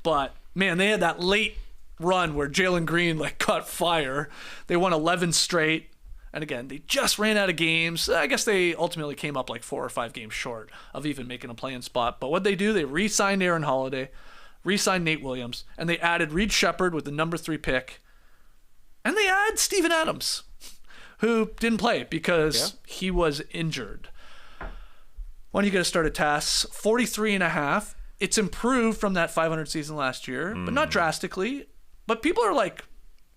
A: But, man, they had that late run where Jalen Green caught fire. They won 11 straight. And again, they just ran out of games. I guess they ultimately came up 4 or 5 games short of even making a play-in spot. But what they do, they re-signed Aaron Holiday, re-signed Nate Williams, and they added Reed Shepherd with the number 3 pick. And they add Steven Adams, who didn't play because he was injured. When you get to start at TAS, 43.5. It's improved from that 500 season last year, but not drastically. But people are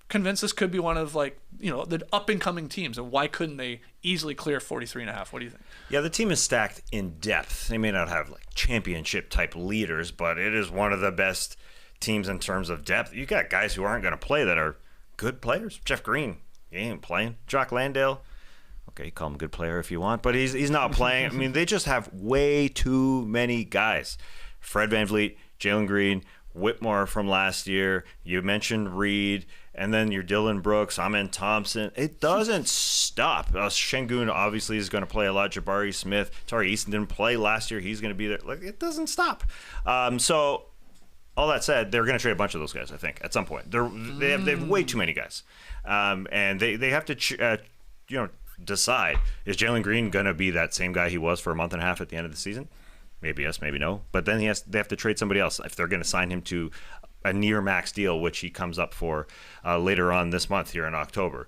A: convinced this could be one of the up-and-coming teams, and why couldn't they easily clear 43.5? What do you think?
B: Yeah, the team is stacked in depth. They may not have championship-type leaders, but it is one of the best teams in terms of depth. You got guys who aren't going to play that are good players. Jeff Green, he ain't playing. Jock Landale, okay, you call him a good player if you want, but he's not playing. I mean, they just have way too many guys. Fred VanVleet, Jalen Green, Whitmore from last year. You mentioned Reed, and then your Dylan Brooks, Amen Thompson. It doesn't stop. Şengün obviously is going to play a lot. Jabari Smith, Tari Easton didn't play last year. He's going to be there. It doesn't stop. So all that said, they're going to trade a bunch of those guys, I think, at some point. They have way too many guys, and they have to decide, is Jalen Green going to be that same guy he was for a month and a half at the end of the season? Maybe yes, maybe no. But then they have to trade somebody else if they're going to sign him to a near max deal, which he comes up for later on this month here in October.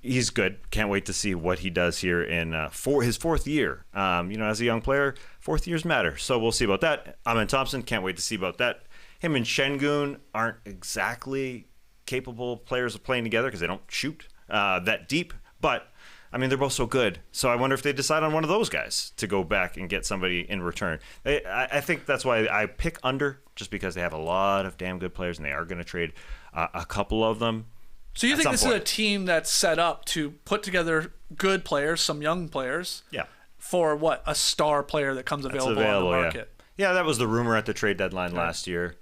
B: He's good. Can't wait to see what he does here in for his 4th year. As a young player, 4th years matter. So we'll see about that. Amen Thompson, can't wait to see about that. Him and Şengün aren't exactly capable players of playing together because they don't shoot that deep. But I mean, they're both so good. So I wonder if they decide on one of those guys to go back and get somebody in return. I think that's why I pick under, just because they have a lot of damn good players, and they are going to trade a couple of them.
A: So you think this is a team that's set up to put together good players, some young players, for what, a star player that comes available on the market?
B: Yeah, that was the rumor at the trade deadline last year.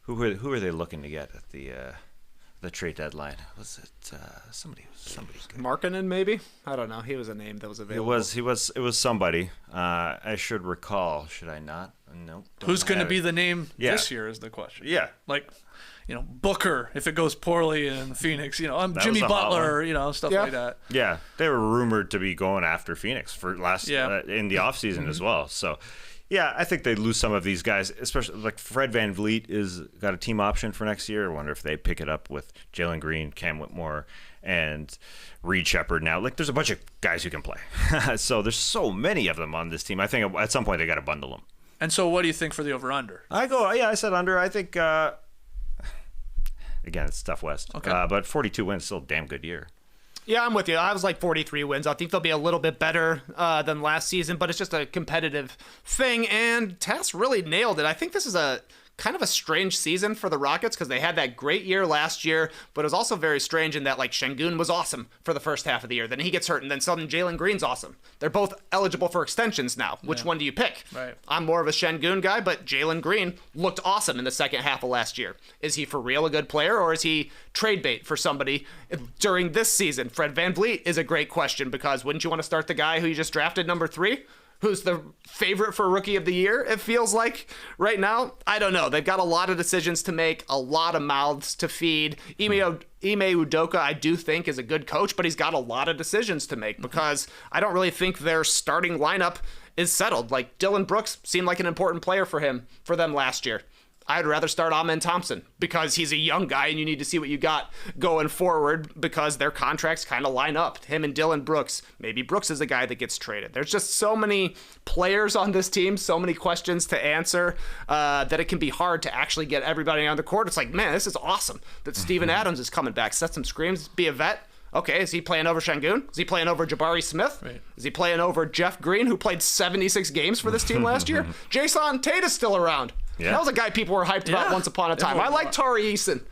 B: Who are they looking to get at the trade deadline? Was it somebody good?
D: Markkanen, maybe? I don't know. He was a name that was available.
B: It was somebody. I should recall. Should I not? No.
A: Who's going to be the name this year is the question.
B: Yeah.
A: Booker, if it goes poorly in Phoenix, I'm Jimmy Butler, stuff like that.
B: Yeah. They were rumored to be going after Phoenix for in the offseason as well. So, yeah, I think they lose some of these guys, especially Fred VanVleet is got a team option for next year. I wonder if they pick it up with Jalen Green, Cam Whitmore, and Reed Shepherd now. There's a bunch of guys who can play. So there's so many of them on this team. I think at some point they got to bundle them.
A: And so what do you think for the over-under?
B: I said under. I think, again, it's tough West.
A: Okay.
B: But 42 wins, still a damn good year.
D: Yeah, I'm with you. I was 43 wins. I think they'll be a little bit better than last season, but it's just a competitive thing, and Tess really nailed it. I think this is a kind of a strange season for the Rockets because they had that great year last year, but it was also very strange in that Şengün was awesome for the first half of the year. Then he gets hurt, and then suddenly Jalen Green's awesome. They're both eligible for extensions now. Which one do you pick?
A: Right.
D: I'm more of a Şengün guy, but Jalen Green looked awesome in the second half of last year. Is he for real a good player, or is he trade bait for somebody during this season? Fred VanVleet is a great question because wouldn't you want to start the guy who you just drafted number 3? Who's the favorite for Rookie of the Year, it feels like, right now? I don't know. They've got a lot of decisions to make, a lot of mouths to feed. Ime Udoka, I do think, is a good coach, but he's got a lot of decisions to make because I don't really think their starting lineup is settled. Dylan Brooks seemed like an important player for them last year. I'd rather start Amen Thompson because he's a young guy and you need to see what you got going forward because their contracts kind of line up. Him and Dylan Brooks. Maybe Brooks is the guy that gets traded. There's just so many players on this team, so many questions to answer that it can be hard to actually get everybody on the court. It's man, this is awesome that Steven Adams is coming back. Set some screams, be a vet. Okay, is he playing over Şengün? Is he playing over Jabari Smith?
A: Right.
D: Is he playing over Jeff Green, who played 76 games for this team last year? Jason Tate is still around. Yeah. That was a guy people were hyped about once upon a time. I like Tari Easton.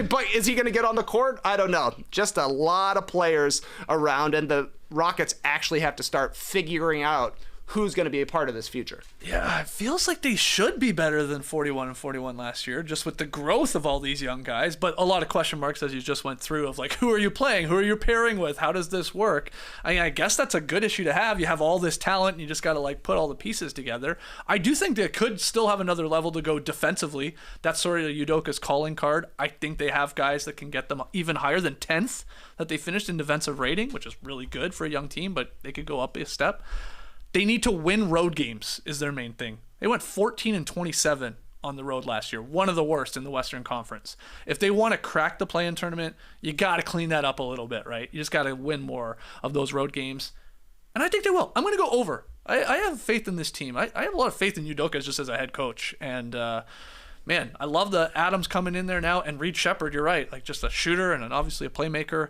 D: But is he going to get on the court? I don't know. Just a lot of players around, and the Rockets actually have to start figuring out who's going to be a part of this future.
A: Yeah, it feels like they should be better than 41-41 last year, just with the growth of all these young guys. But a lot of question marks, as you just went through, of like, who are you playing? Who are you pairing with? How does this work? I mean, I guess that's a good issue to have. You have all this talent, and you just got to like put all the pieces together. I do think they could still have another level to go defensively. That's sort of Udoka's calling card. I think they have guys that can get them even higher than 10th that they finished in defensive rating, which is really good for a young team, but they could go up a step. They need to win road games is their main thing. They went 14-27 on the road last year, one of the worst in the Western Conference. If they want to crack the play-in tournament, you got to clean that up a little bit, right? You just got to win more of those road games. And I think they will. I'm going to go over. I have faith in this team. I have a lot of faith in Udoka just as a head coach. And, man, I love the Adams coming in there now. And Reed Shepherd, you're right, like just a shooter and obviously a playmaker.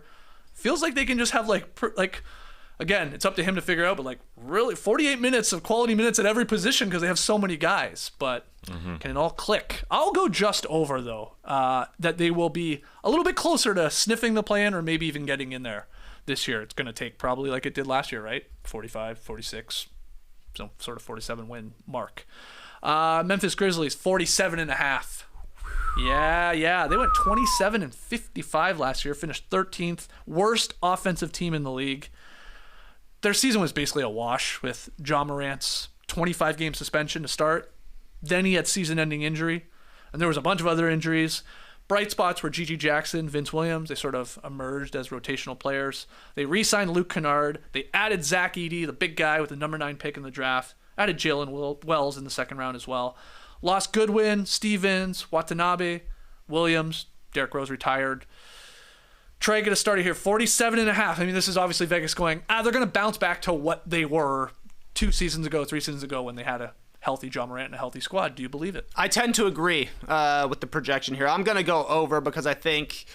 A: Feels like they can just have again, it's up to him to figure out, but like really 48 minutes of quality minutes at every position because they have so many guys, but can it all click? I'll go just over though, that they will be a little bit closer to sniffing the play-in or maybe even getting in there this year. It's going to take probably like it did last year, right? 45, 46, so sort of 47 win mark. Memphis Grizzlies, 47.5. Yeah. They went 27-55 last year, finished 13th, worst offensive team in the league. Their season was basically a wash with Ja Morant's 25-game suspension to start. Then he had season-ending injury, and there was a bunch of other injuries. Bright spots were Gigi Jackson, Vince Williams. They sort of emerged as rotational players. They re-signed Luke Kennard. They added Zach Edey, the big guy with the number 9 pick in the draft. Added Jalen Wells in the second round as well. Lost Goodwin, Stevens, Watanabe, Williams. Derrick Rose retired. Trey get us started here, 47.5. I mean, this is obviously Vegas going, they're going to bounce back to what they were 3 seasons ago when they had a healthy Ja Morant and a healthy squad. Do you believe it?
D: I tend to agree with the projection here. I'm going to go over because I think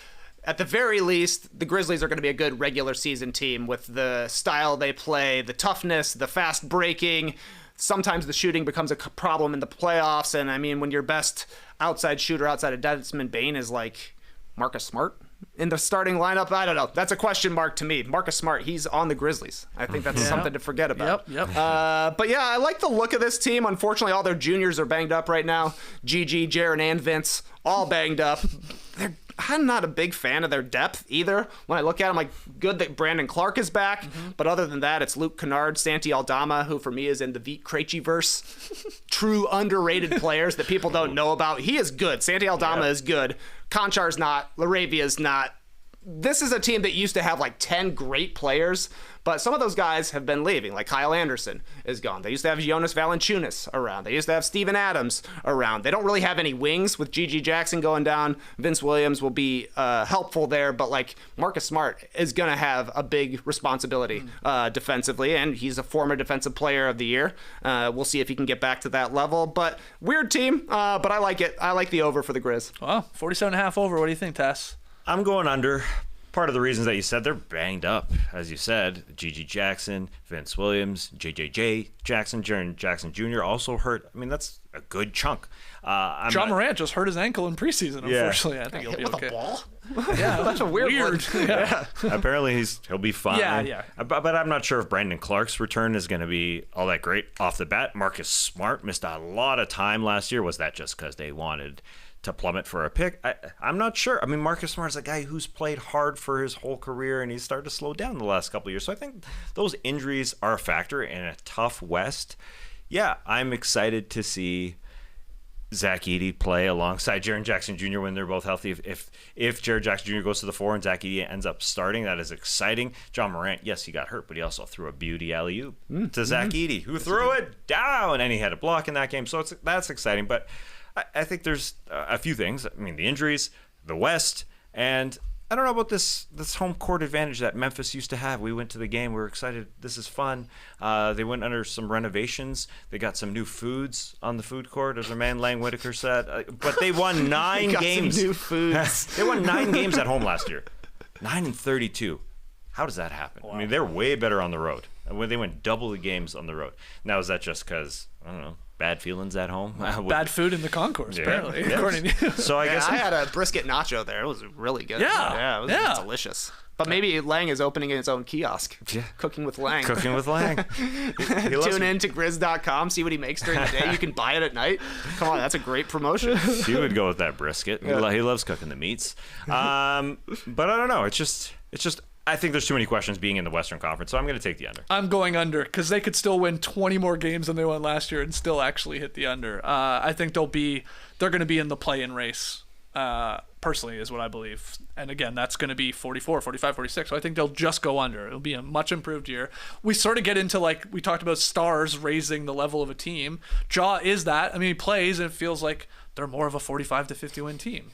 D: at the very least, the Grizzlies are going to be a good regular season team with the style they play, the toughness, the fast breaking. Sometimes the shooting becomes a problem in the playoffs. And I mean, when your best outside shooter outside of Desmond Bane is like Marcus Smart in the starting lineup, I don't know. That's a question mark to me. Marcus Smart, he's on the Grizzlies. I think that's something to forget about.
A: Yep.
D: But yeah, I like the look of this team. Unfortunately, all their juniors are banged up right now. Gigi, Jaren, and Vince, all banged up. I'm not a big fan of their depth either. When I look at them, like, good that Brandon Clark is back, but other than that, it's Luke Kennard, Santi Aldama, who for me is in the Vit Krejci-verse. True underrated players that people don't know about. He is good. Santi Aldama is good. Konchar's not. Laravia's not. This is a team that used to have like 10 great players, but some of those guys have been leaving. Like Kyle Anderson is gone. They used to have Jonas Valanciunas around. They used to have Steven Adams around. They don't really have any wings with Gigi Jackson going down. Vince Williams will be helpful there, but like Marcus Smart is going to have a big responsibility defensively, and he's a former defensive player of the year. We'll see if he can get back to that level, but weird team, but I like it. I like the over for the Grizz.
A: Wow, 47.5 over. What do you think, Tess?
B: I'm going under. Part of the reasons that you said, they're banged up, as you said. Gigi Jackson, Vince Williams, JJJ Jackson, Jaren Jackson Jr. also hurt. I mean, that's a good chunk.
A: Ja Morant just hurt his ankle in preseason, unfortunately. I think he'll be okay.
D: With a ball?
A: Yeah,
D: that's a weird one.
A: Yeah.
B: Apparently he'll be fine.
A: Yeah.
B: But I'm not sure if Brandon Clark's return is going to be all that great off the bat. Marcus Smart missed a lot of time last year. Was that just because they wanted to plummet for a pick? I'm not sure. I mean, Marcus Smart is a guy who's played hard for his whole career, and he's started to slow down the last couple of years. So I think those injuries are a factor in a tough West. Yeah, I'm excited to see Zach Edey play alongside Jaren Jackson Jr. when they're both healthy. If Jaren Jackson Jr. goes to the 4 and Zach Edey ends up starting, that is exciting. Ja Morant, yes, he got hurt, but he also threw a beauty alley-oop to Zach Edey, who threw it down, and he had a block in that game. So that's exciting. But I think there's a few things. I mean, the injuries, the West, and I don't know about this home court advantage that Memphis used to have. We went to the game. We were excited. This is fun. They went under some renovations. They got some new foods on the food court, as our man Lang Whitaker said. But they won 9 games.
D: Some new foods.
B: They won 9 games at home last year. 9-32. How does that happen? Wow. I mean, they're way better on the road. when they went double the games on the road. Now, is that just because, I don't know, bad feelings at home?
A: Bad food in the concourse, apparently, according to you.
B: So I guess
D: I had a brisket nacho there. It was really good.
A: Yeah.
D: It was delicious. But maybe Lang is opening his own kiosk.
B: Yeah.
D: Cooking with Lang.
B: Cooking with Lang.
D: Tune in to Grizz.com, see what he makes during the day. You can buy it at night. Come on, that's a great promotion.
B: He would go with that brisket. Yeah. He loves cooking the meats. But I don't know. It's just. I think there's too many questions being in the Western Conference, so I'm going to take the under.
A: I'm going under because they could still win 20 more games than they won last year and still actually hit the under. I think they're going to be in the play-in race. Personally, is what I believe. And again, that's going to be 44, 45, 46. So I think they'll just go under. It'll be a much improved year. We sort of get into, like, we talked about stars raising the level of a team. Ja is that. I mean, he plays, and it feels like they're more of a 45 to 50 win team.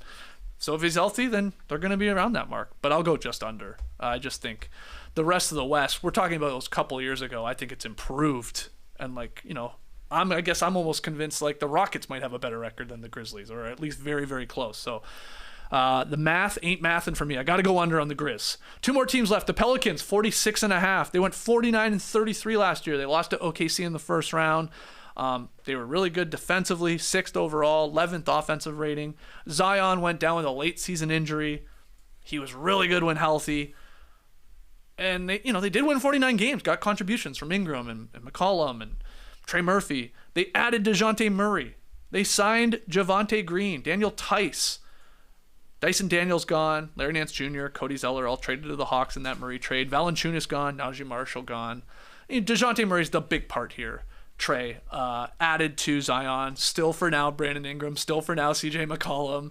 A: So if he's healthy, then they're going to be around that mark. But I'll go just under. I just think the rest of the West, we're talking about those couple years ago, I think it's improved. And, like, you know, I guess I'm almost convinced, like, the Rockets might have a better record than the Grizzlies, or at least very, very close. So the math ain't mathin' for me. I got to go under on the Grizz. 2 more teams left. The Pelicans, 46.5. They went 49-33 last year. They lost to OKC in the first round. They were really good defensively, 6th overall, 11th offensive rating. Zion went down with a late season injury. He was really good when healthy. And they did win 49 games, got contributions from Ingram and McCollum and Trey Murphy. They added DeJounte Murray. They signed Javonte Green, Daniel Tice. Dyson Daniels gone, Larry Nance Jr., Cody Zeller all traded to the Hawks in that Murray trade. Valanciunas gone, Najee Marshall gone. DeJounte Murray's the big part here. Trey added to Zion. Still for now, Brandon Ingram. Still for now, CJ McCollum.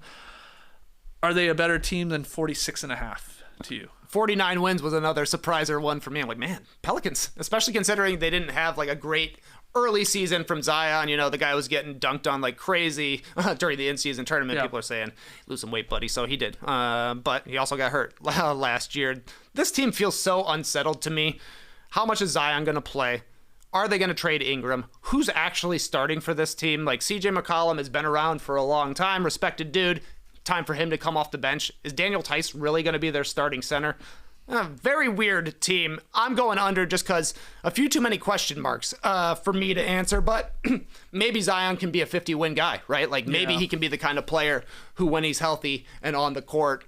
A: Are they a better team than 46.5 to you?
D: 49 wins was another surpriser one for me. I'm like, man, Pelicans, especially considering they didn't have like a great early season from Zion. You know, the guy was getting dunked on like crazy during the in-season tournament. People are saying, lose some weight, buddy. So he did. But he also got hurt last year. This team feels so unsettled to me. How much is Zion going to play? Are they going to trade Ingram? Who's actually starting for this team? Like, CJ McCollum has been around for a long time, respected dude. Time for him to come off the bench. Is Daniel Tice really going to be their starting center? Very weird team. I'm going under just because a few too many question marks for me to answer, but maybe Zion can be a 50-win guy, right? Like, maybe he can be the kind of player who, when he's healthy and on the court,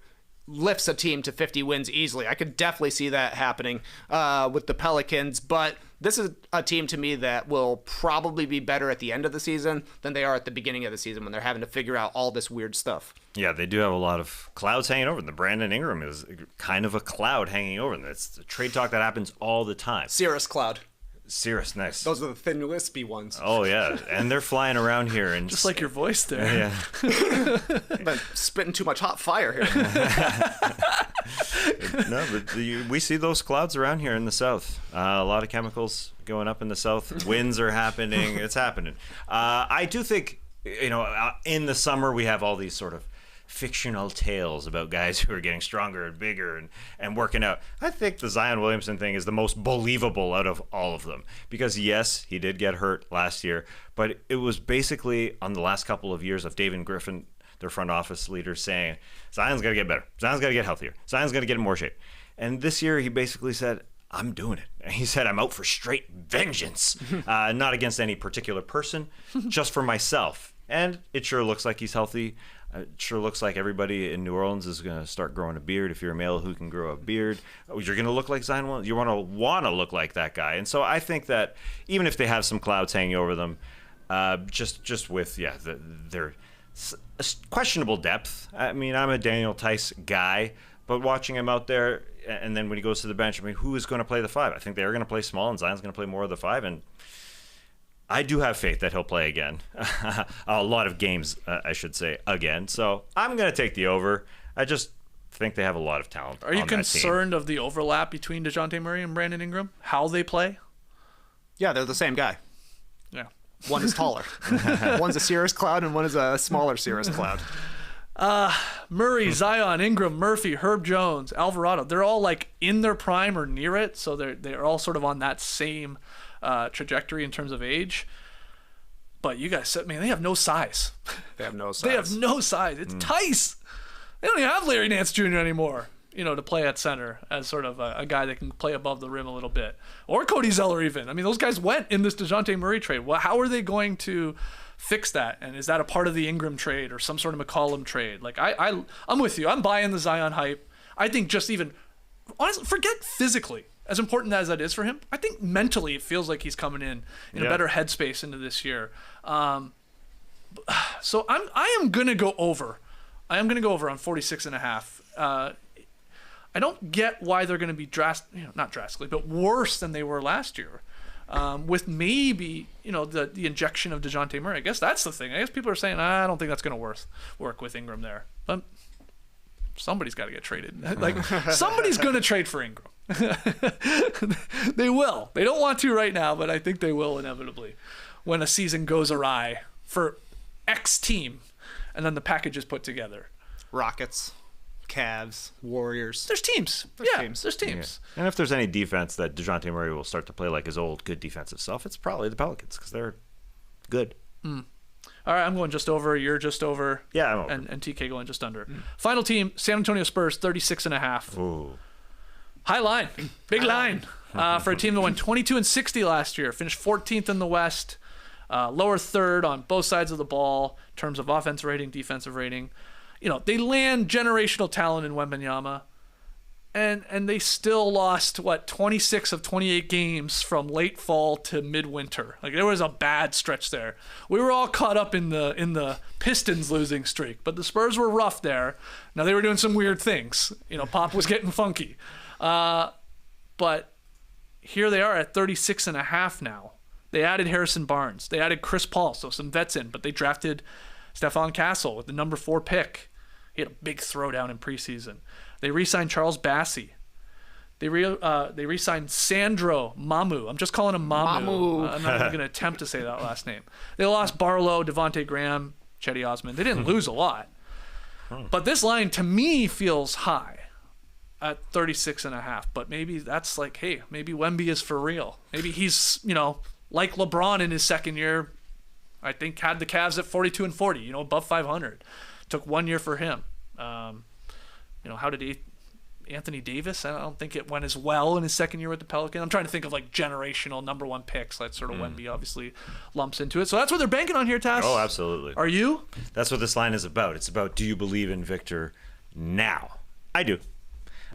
D: lifts a team to 50 wins easily. I could definitely see that happening with the Pelicans, but this is a team to me that will probably be better at the end of the season than they are at the beginning of the season when they're having to figure out all this weird stuff.
B: Yeah, they do have a lot of clouds hanging over them. The Brandon Ingram is kind of a cloud hanging over them. It's the trade talk that happens all the time.
D: Cirrus cloud.
B: Cirrus, nice.
D: Those are the thin, wispy ones.
B: Oh, yeah. And they're flying around here. And
A: just like your voice there.
B: Yeah.
D: Been spitting too much hot fire here.
B: No, but we see those clouds around here in the south. A lot of chemicals going up in the south. Winds are happening. It's happening. I do think, in the summer we have all these sort of fictional tales about guys who are getting stronger and bigger and working out. I think the Zion Williamson thing is the most believable out of all of them because, yes, he did get hurt last year, but it was basically on the last couple of years of David Griffin, their front office leader, saying, Zion's got to get better. Zion's got to get healthier. Zion's got to get in more shape. And this year he basically said, I'm doing it. And he said, I'm out for straight vengeance, not against any particular person, just for myself. And it sure looks like he's healthy. It sure looks like everybody in New Orleans is going to start growing a beard. If you're a male who can grow a beard, you're going to look like Zion Williamson. You want to look like that guy. And so I think that even if they have some clouds hanging over them, just with their questionable depth. I mean, I'm a Daniel Tice guy, but watching him out there, and then when he goes to the bench, I mean, who is going to play the 5? I think they're going to play small, and Zion's going to play more of the 5, and I do have faith that he'll play again. A lot of games, I should say, again. So I'm going to take the over. I just think they have a lot of talent.
A: Are you concerned of the overlap between DeJounte Murray and Brandon Ingram? How they play?
D: Yeah, they're the same guy.
A: Yeah.
D: One is taller. One's a Cirrus cloud and one is a smaller Cirrus cloud.
A: Murray, Zion, Ingram, Murphy, Herb Jones, Alvarado, they're all like in their prime or near it. So they're all sort of on that same trajectory in terms of age. But you guys said, man, they have no size.
D: They have no size.
A: They have no size. It's Tice. They don't even have Larry Nance Jr. anymore. to play at center as sort of a guy that can play above the rim a little bit. Or Cody Zeller even. I mean, those guys went in this DeJounte Murray trade. Well, how are they going to fix that? And is that a part of the Ingram trade or some sort of McCollum trade? Like, I'm with you. I'm buying the Zion hype. I think just even, honestly, forget physically, as important as that is for him, I think mentally it feels like he's coming in a better headspace into this year. So I am going to go over. I am going to go over on 46.5. I don't get why they're going to be not drastically, but worse than they were last year. With maybe, the injection of DeJounte Murray. I guess that's the thing. I guess people are saying, I don't think that's going to work with Ingram there. But somebody's got to get traded. Like, somebody's going to trade for Ingram. They will. They don't want to right now, but I think they will inevitably when a season goes awry for X team and then the package is put together.
D: Rockets, Cavs, Warriors.
A: There's teams. There's teams.
B: Yeah. And if there's any defense that DeJounte Murray will start to play like his old good defensive self, it's probably the Pelicans because they're good.
A: All right, I'm going just over. You're just over.
B: Yeah, I'm over.
A: And TK going just under. Final team, San Antonio Spurs, 36.5.
B: Ooh.
A: High line. Big line for a team that went 22-60 last year. Finished 14th in the West. Lower third on both sides of the ball in terms of offense rating, defensive rating. They land generational talent in Wembanyama. And they still lost 26 of 28 games from late fall to midwinter. Like, there was a bad stretch there. We were all caught up in the Pistons losing streak, but the Spurs were rough there. Now they were doing some weird things. Pop was getting funky. But here they are at 36.5 now. They added Harrison Barnes. They added Chris Paul, so some vets in, but they drafted Stephon Castle with the number 4 pick. He had a big throwdown in preseason. They re-signed Charles Bassey. They re-signed Sandro Mamu. I'm just calling him Mamu. I'm not even going to attempt to say that last name. They lost Barlow, Devontae Graham, Chetty Osman. They didn't lose a lot. But this line, to me, feels high at 36.5. But maybe that's like, hey, maybe Wemby is for real. Maybe he's, like LeBron in his second year, I think had the Cavs at 42-40, above 500. Took 1 year for him. How did Anthony Davis? I don't think it went as well in his second year with the Pelicans. I'm trying to think of like generational number 1 picks. That sort of Wemby obviously lumps into it. So that's what they're banking on here, Tass.
B: Oh, absolutely.
A: Are you?
B: That's what this line is about. It's about, do you believe in Victor now? I do.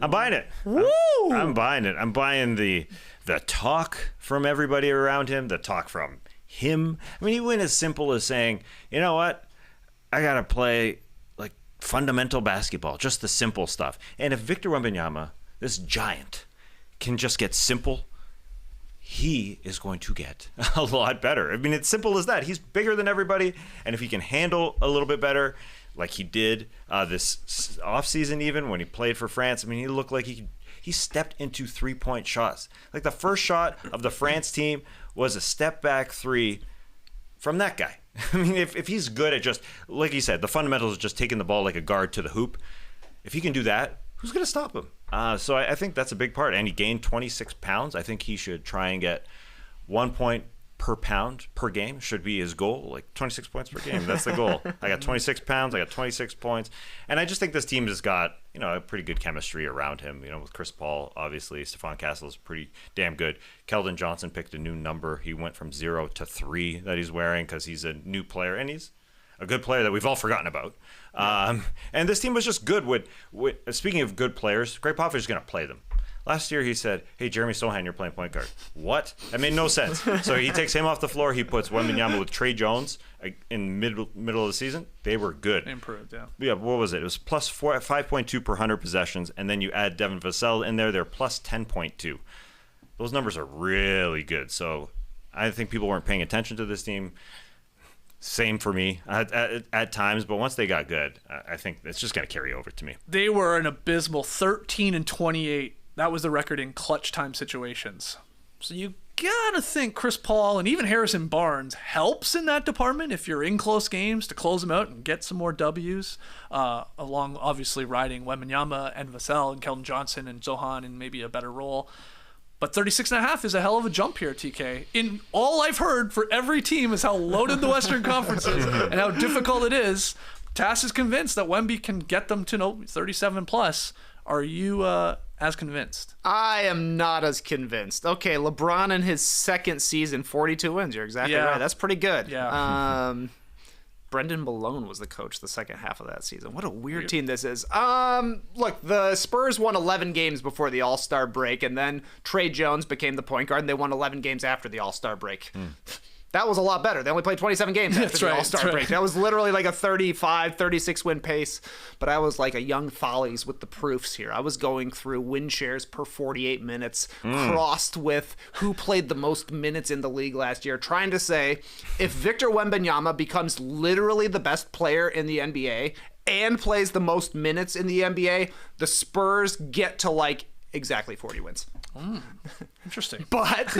B: I'm buying it.
A: Woo!
B: I'm buying it. I'm buying the talk from everybody around him, the talk from him. I mean, he went as simple as saying, you know what? I got to play like fundamental basketball, just the simple stuff. And if Victor Wembanyama, this giant, can just get simple, he is going to get a lot better. I mean, it's simple as that. He's bigger than everybody, and if he can handle a little bit better, like he did this offseason even when he played for France, I mean, he looked like he stepped into 3-point shots. Like the first shot of the France team was a step-back 3 from that guy. I mean, if he's good at just, like you said, the fundamentals is just taking the ball like a guard to the hoop. If he can do that, who's going to stop him? So I think that's a big part. And he gained 26 pounds. I think he should try and get 1 point per pound per game should be his goal. Like 26 points per game. That's the goal. I got 26 pounds. I got 26 points. And I just think this team has got, a pretty good chemistry around him. With Chris Paul, obviously. Stephon Castle is pretty damn good. Keldon Johnson picked a new number. He went from 0 to 3 that he's wearing because he's a new player. And he's a good player that we've all forgotten about. And this team was just good with speaking of good players, Greg Popovich is going to play them. Last year he said, hey, Jeremy Sohan, you're playing point guard. What? That made no sense. So he takes him off the floor. He puts Wembanyama with Trey Jones in middle of the season. They were good.
A: Improved, yeah.
B: Yeah, what was it? It was plus 5.2 per 100 possessions, and then you add Devin Vassell in there. They're plus 10.2. Those numbers are really good. So I think people weren't paying attention to this team. Same for me at times, but once they got good, I think it's just going to carry over to me.
A: They were an abysmal 13-28. That was the record in clutch time situations. So you gotta think Chris Paul and even Harrison Barnes helps in that department if you're in close games to close them out and get some more W's, along obviously riding Wembanyama and Vassell and Keldon Johnson and Zohan in maybe a better role. But 36.5 is a hell of a jump here, TK. In all I've heard for every team is how loaded the Western Conference is and how difficult it is. Tass is convinced that Wemby can get them to 37 plus. Are you as convinced?
D: I am not as convinced. Okay, LeBron in his second season, 42 wins. You're exactly right. That's pretty good.
A: Yeah.
D: Brendan Malone was the coach the second half of that season. What a weird team this is. Look, the Spurs won 11 games before the All-Star break, and then Trey Jones became the point guard, and they won 11 games after the All-Star break. That was a lot better. They only played 27 games after the All-Star break. That was literally like a 35, 36 win pace. But I was like a young Follies with the proofs here. I was going through win shares per 48 minutes, crossed with who played the most minutes in the league last year, trying to say if Victor Wembanyama becomes literally the best player in the NBA and plays the most minutes in the NBA, the Spurs get to like exactly 40 wins.
A: Interesting.
D: But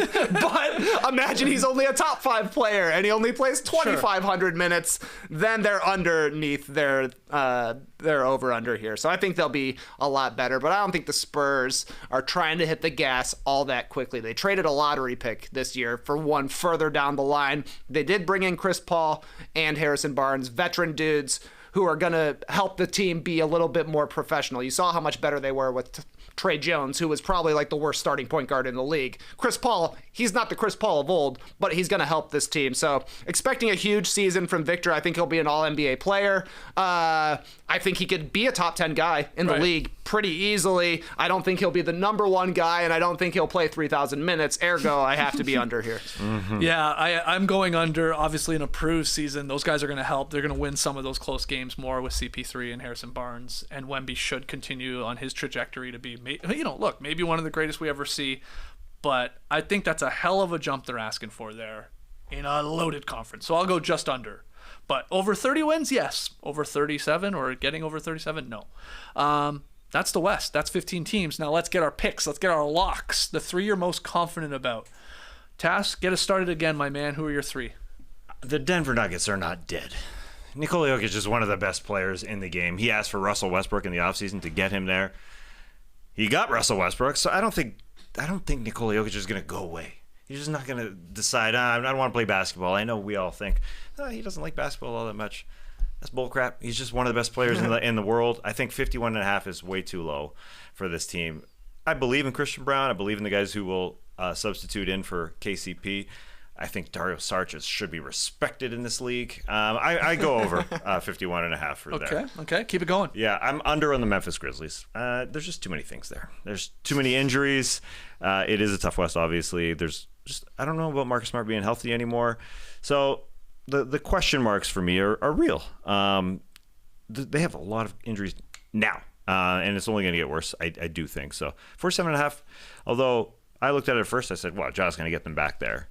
D: imagine he's only a top 5 player and he only plays 2,500 minutes. Then they're underneath their over under here. So I think they'll be a lot better. But I don't think the Spurs are trying to hit the gas all that quickly. They traded a lottery pick this year for one further down the line. They did bring in Chris Paul and Harrison Barnes, veteran dudes who are going to help the team be a little bit more professional. You saw how much better they were with Trey Jones, who was probably like the worst starting point guard in the league. Chris Paul, he's not the Chris Paul of old, but he's going to help this team. So expecting a huge season from Victor. I think he'll be an all-NBA player. I think he could be a top 10 guy in the league pretty easily. I don't think he'll be the number 1 guy, and I don't think he'll play 3,000 minutes. Ergo, I have to be under here.
A: Yeah, I'm going under. Obviously, an approved season. Those guys are going to help. They're going to win some of those close games more with CP3 and Harrison Barnes. And Wemby should continue on his trajectory to be, look, maybe one of the greatest we ever see. But I think that's a hell of a jump they're asking for there in a loaded conference. So I'll go just under. But over 30 wins, yes. Over 37 or getting over 37, no. That's the West. That's 15 teams. Now let's get our picks. Let's get our locks. The 3 you're most confident about. Tass, get us started again, my man. Who are your 3?
B: The Denver Nuggets are not dead. Nikola Jokic is one of the best players in the game. He asked for Russell Westbrook in the offseason to get him there. He got Russell Westbrook, so I don't think Nikola Jokic is going to go away. He's just not going to decide, I don't want to play basketball. I know we all think, he doesn't like basketball all that much. That's bullcrap. He's just one of the best players in the world. I think 51.5 is way too low for this team. I believe in Christian Brown. I believe in the guys who will substitute in for KCP. I think Dario Saric should be respected in this league. I go over 51.5 for there.
A: Okay. Keep it going.
B: Yeah, I'm under on the Memphis Grizzlies. There's just too many things there. There's too many injuries. It is a tough West, obviously. I don't know about Marcus Smart being healthy anymore. So the question marks for me are real. They have a lot of injuries now, and it's only going to get worse, I do think. So 47.5, although I looked at it at first, I said, wow, Ja's going to get them back there.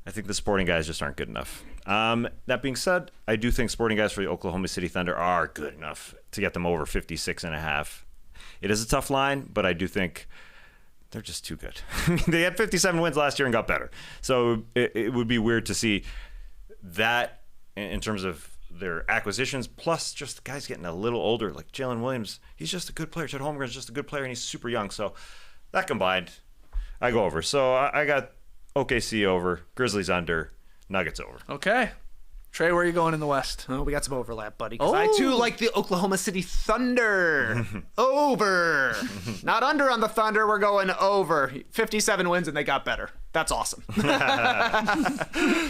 B: I think the sporting guys just aren't good enough. That being said, I do think sporting guys for the Oklahoma City Thunder are good enough to get them over 56.5. It is a tough line, but I do think they're just too good. They had 57 wins last year and got better. So it would be weird to see that in terms of their acquisitions, plus just guys getting a little older, like Jalen Williams. He's just a good player. Chet Holmgren's just a good player, and he's super young. So that combined, I go over. So I got OKC over, Grizzlies under, Nuggets over.
A: Okay. Trey, where are you going in the West?
D: Oh, we got some overlap, buddy. Because I, too, like the Oklahoma City Thunder. Over. Not under on the Thunder. We're going over. 57 wins, and they got better. That's awesome.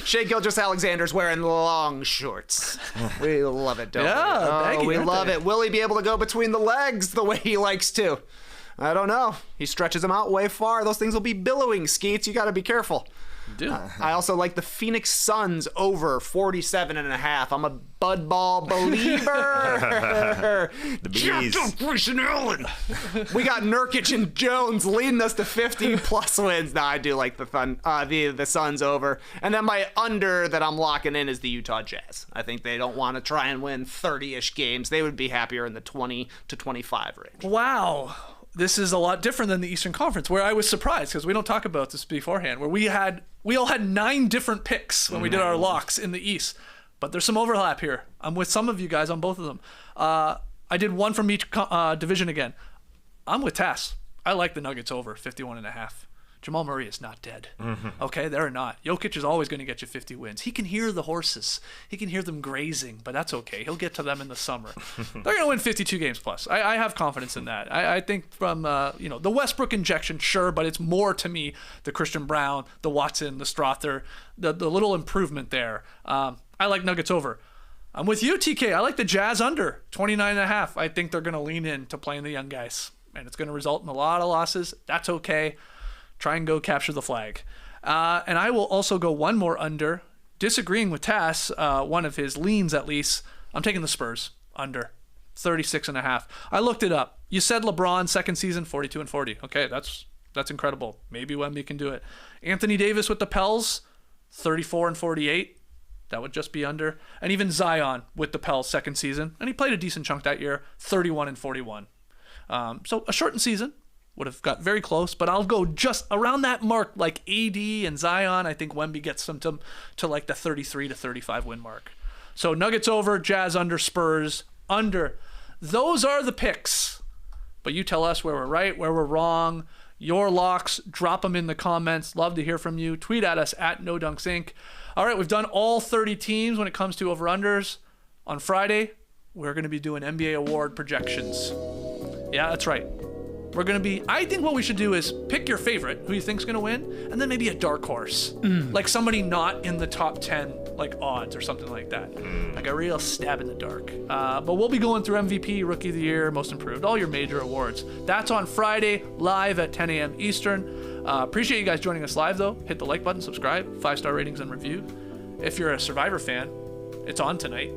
D: Shai Gilgeous-Alexander's wearing long shorts. We love it, don't we? We love it. Will he be able to go between the legs the way he likes to? I don't know. He stretches them out way far. Those things will be billowing, Skeets. You got to be careful.
A: Dude.
D: I also like the Phoenix Suns over 47.5. I'm a Bud Ball believer.
B: The bees.
D: Grayson Allen. We got Nurkic and Jones leading us to 50+ wins. Now I do like the Suns over. And then my under that I'm locking in is the Utah Jazz. I think they don't want to try and win 30-ish games. They would be happier in the 20 to 25 range.
A: Wow. This is a lot different than the Eastern Conference, where I was surprised because we don't talk about this beforehand, where we all had 9 different picks when we did our locks in the East. But there's some overlap here. I'm with some of you guys on both of them. I did one from each division again. I'm with Tass. I like the Nuggets over 51.5. Jamal Murray is not dead. Okay, they're not. Jokic is always going to get you 50 wins. He can hear the horses. He can hear them grazing, but that's okay. He'll get to them in the summer. They're going to win 52 games plus. I have confidence in that. I think from the Westbrook injection, sure, but it's more to me the Christian Brown, the Watson, the Strother, the little improvement there. I like Nuggets over. I'm with you, TK. I like the Jazz under 29.5. I think they're going to lean in to playing the young guys, and it's going to result in a lot of losses. That's okay. Try and go capture the flag. And I will also go one more under. Disagreeing with Tass, one of his leans at least, I'm taking the Spurs under 36.5. I looked it up. You said LeBron second season 42-40. Okay, that's incredible. Maybe Wemby can do it. Anthony Davis with the Pels 34-48. That would just be under. And even Zion with the Pels second season, and he played a decent chunk that year, 31-41. So a shortened season. Would have got very close, but I'll go just around that mark, like AD and Zion. I think Wemby gets them to like the 33-35 win mark. So Nuggets over, Jazz under, Spurs under. Those are the picks. But you tell us where we're right, where we're wrong. Your locks, drop them in the comments. Love to hear from you. Tweet at us at NoDunksInc. All right, we've done all 30 teams when it comes to over-unders. On Friday, we're going to be doing NBA award projections. Yeah, that's right. We're going to be, I think what we should do is pick your favorite, who you think's going to win, and then maybe a dark horse. Like somebody not in the top 10, like odds or something like that. Like a real stab in the dark. But we'll be going through MVP, Rookie of the Year, Most Improved, all your major awards. That's on Friday, live at 10 a.m. Eastern. Appreciate you guys joining us live, though. Hit the like button, subscribe, 5-star ratings and review. If you're a Survivor fan, it's on tonight.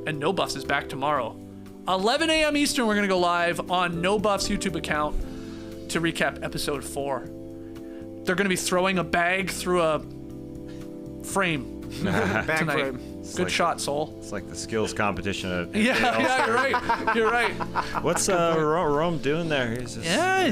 A: And No Buffs is back tomorrow. 11 a.m. Eastern, we're going to go live on No Buff's YouTube account to recap episode 4. They're going to be throwing a bag through a frame
D: Bag
A: tonight.
D: frame.
A: Good shot, Soul.
B: It's like the skills competition.
A: Yeah, you're right. You're right.
B: What's Rome doing there? He's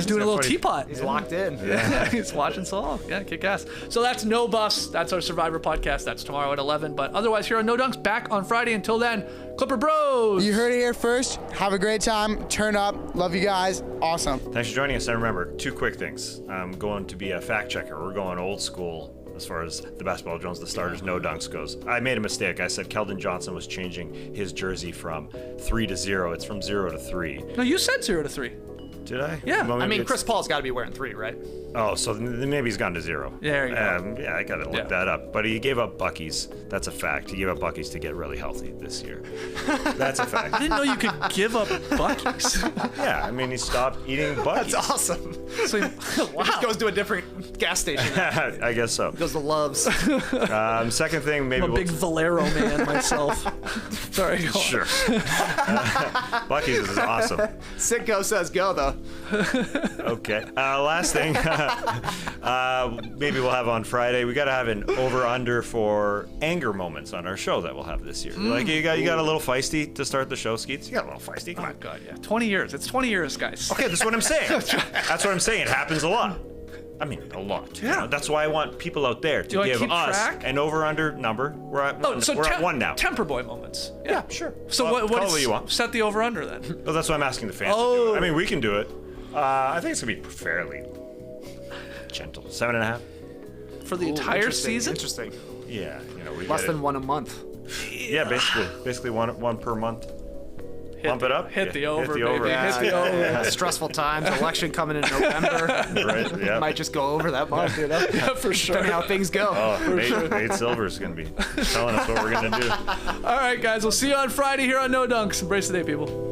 A: doing a little
B: funny.
A: teapot.
D: He's locked in.
A: Yeah, he's watching Soul. Yeah, kick ass. So that's No Buffs. That's our Survivor podcast. That's tomorrow at 11. But otherwise, here on No Dunks, back on Friday. Until then, Clipper Bros.
E: You heard it here first. Have a great time. Turn up. Love you guys. Awesome.
B: Thanks for joining us. And remember, 2 quick things. I'm going to be a fact checker. We're going old school as far as the Basketball Jones, the starters, No Dunks goes. I made a mistake. I said Keldon Johnson was changing his jersey from 3 to 0. It's from 0 to 3.
A: No, you said 0 to 3.
B: Did I?
A: Yeah.
B: Well,
D: I mean,
B: it's-
D: Chris Paul's got to be wearing 3, right?
B: Oh, so then maybe he's gone to 0.
A: There you go.
B: Yeah, I gotta look that up. But he gave up Buc-ee's. That's a fact. He gave up Buc-ee's to get really healthy this year. That's a fact.
A: I didn't know you could give up Buc-ee's.
B: Yeah, I mean, he stopped eating Buc-ee's.
D: That's awesome.
A: So,
D: He just goes to a different gas station.
B: I guess so.
D: Goes to Love's.
B: Second thing, maybe
A: I'm a big Valero man myself. Sorry, go on.
B: Sure. Buc-ee's is awesome.
D: Sitco says go, though.
B: Okay. Last thing, maybe we'll have on Friday. We got to have an over/under for anger moments on our show that we'll have this year. Like you got a little feisty to start the show, Skeets. You got a little feisty. Come
A: Oh,
B: on.
A: God, yeah. 20 years. It's 20 years, guys.
B: Okay, that's what I'm saying. That's what I'm saying. It happens a lot. I mean, a lot.
A: Yeah.
B: That's why I want people out there
A: you
B: to
A: wanna
B: give
A: keep
B: us
A: track?
B: an over/under number. We're at one. We're at 1 now.
A: Temper boy moments.
B: Yeah, sure.
A: So
B: Well,
A: what
B: call it
A: is,
B: what you want.
A: set the over-under then?
B: Well, that's what I'm asking the fans to
A: Oh.
B: do. I mean, we can do it. I think it's gonna be fairly gentle. 7.5.
A: For the entire season?
D: Interesting.
B: Yeah, we
D: Less
B: get
D: than
B: it.
D: 1 a month.
B: Yeah, basically one per month. Bump it up.
A: Hit the
B: Yeah,
A: over,
B: hit the over.
A: baby. Hit the over.
D: Stressful times. Election coming in November.
B: Right, yeah.
D: Might just go over that month, you know?
A: Yeah, for sure.
D: Depending how things go.
B: Oh, Nate Silver's going to be telling us what we're going to do.
A: All right, guys. We'll see you on Friday here on No Dunks. Embrace the day, people.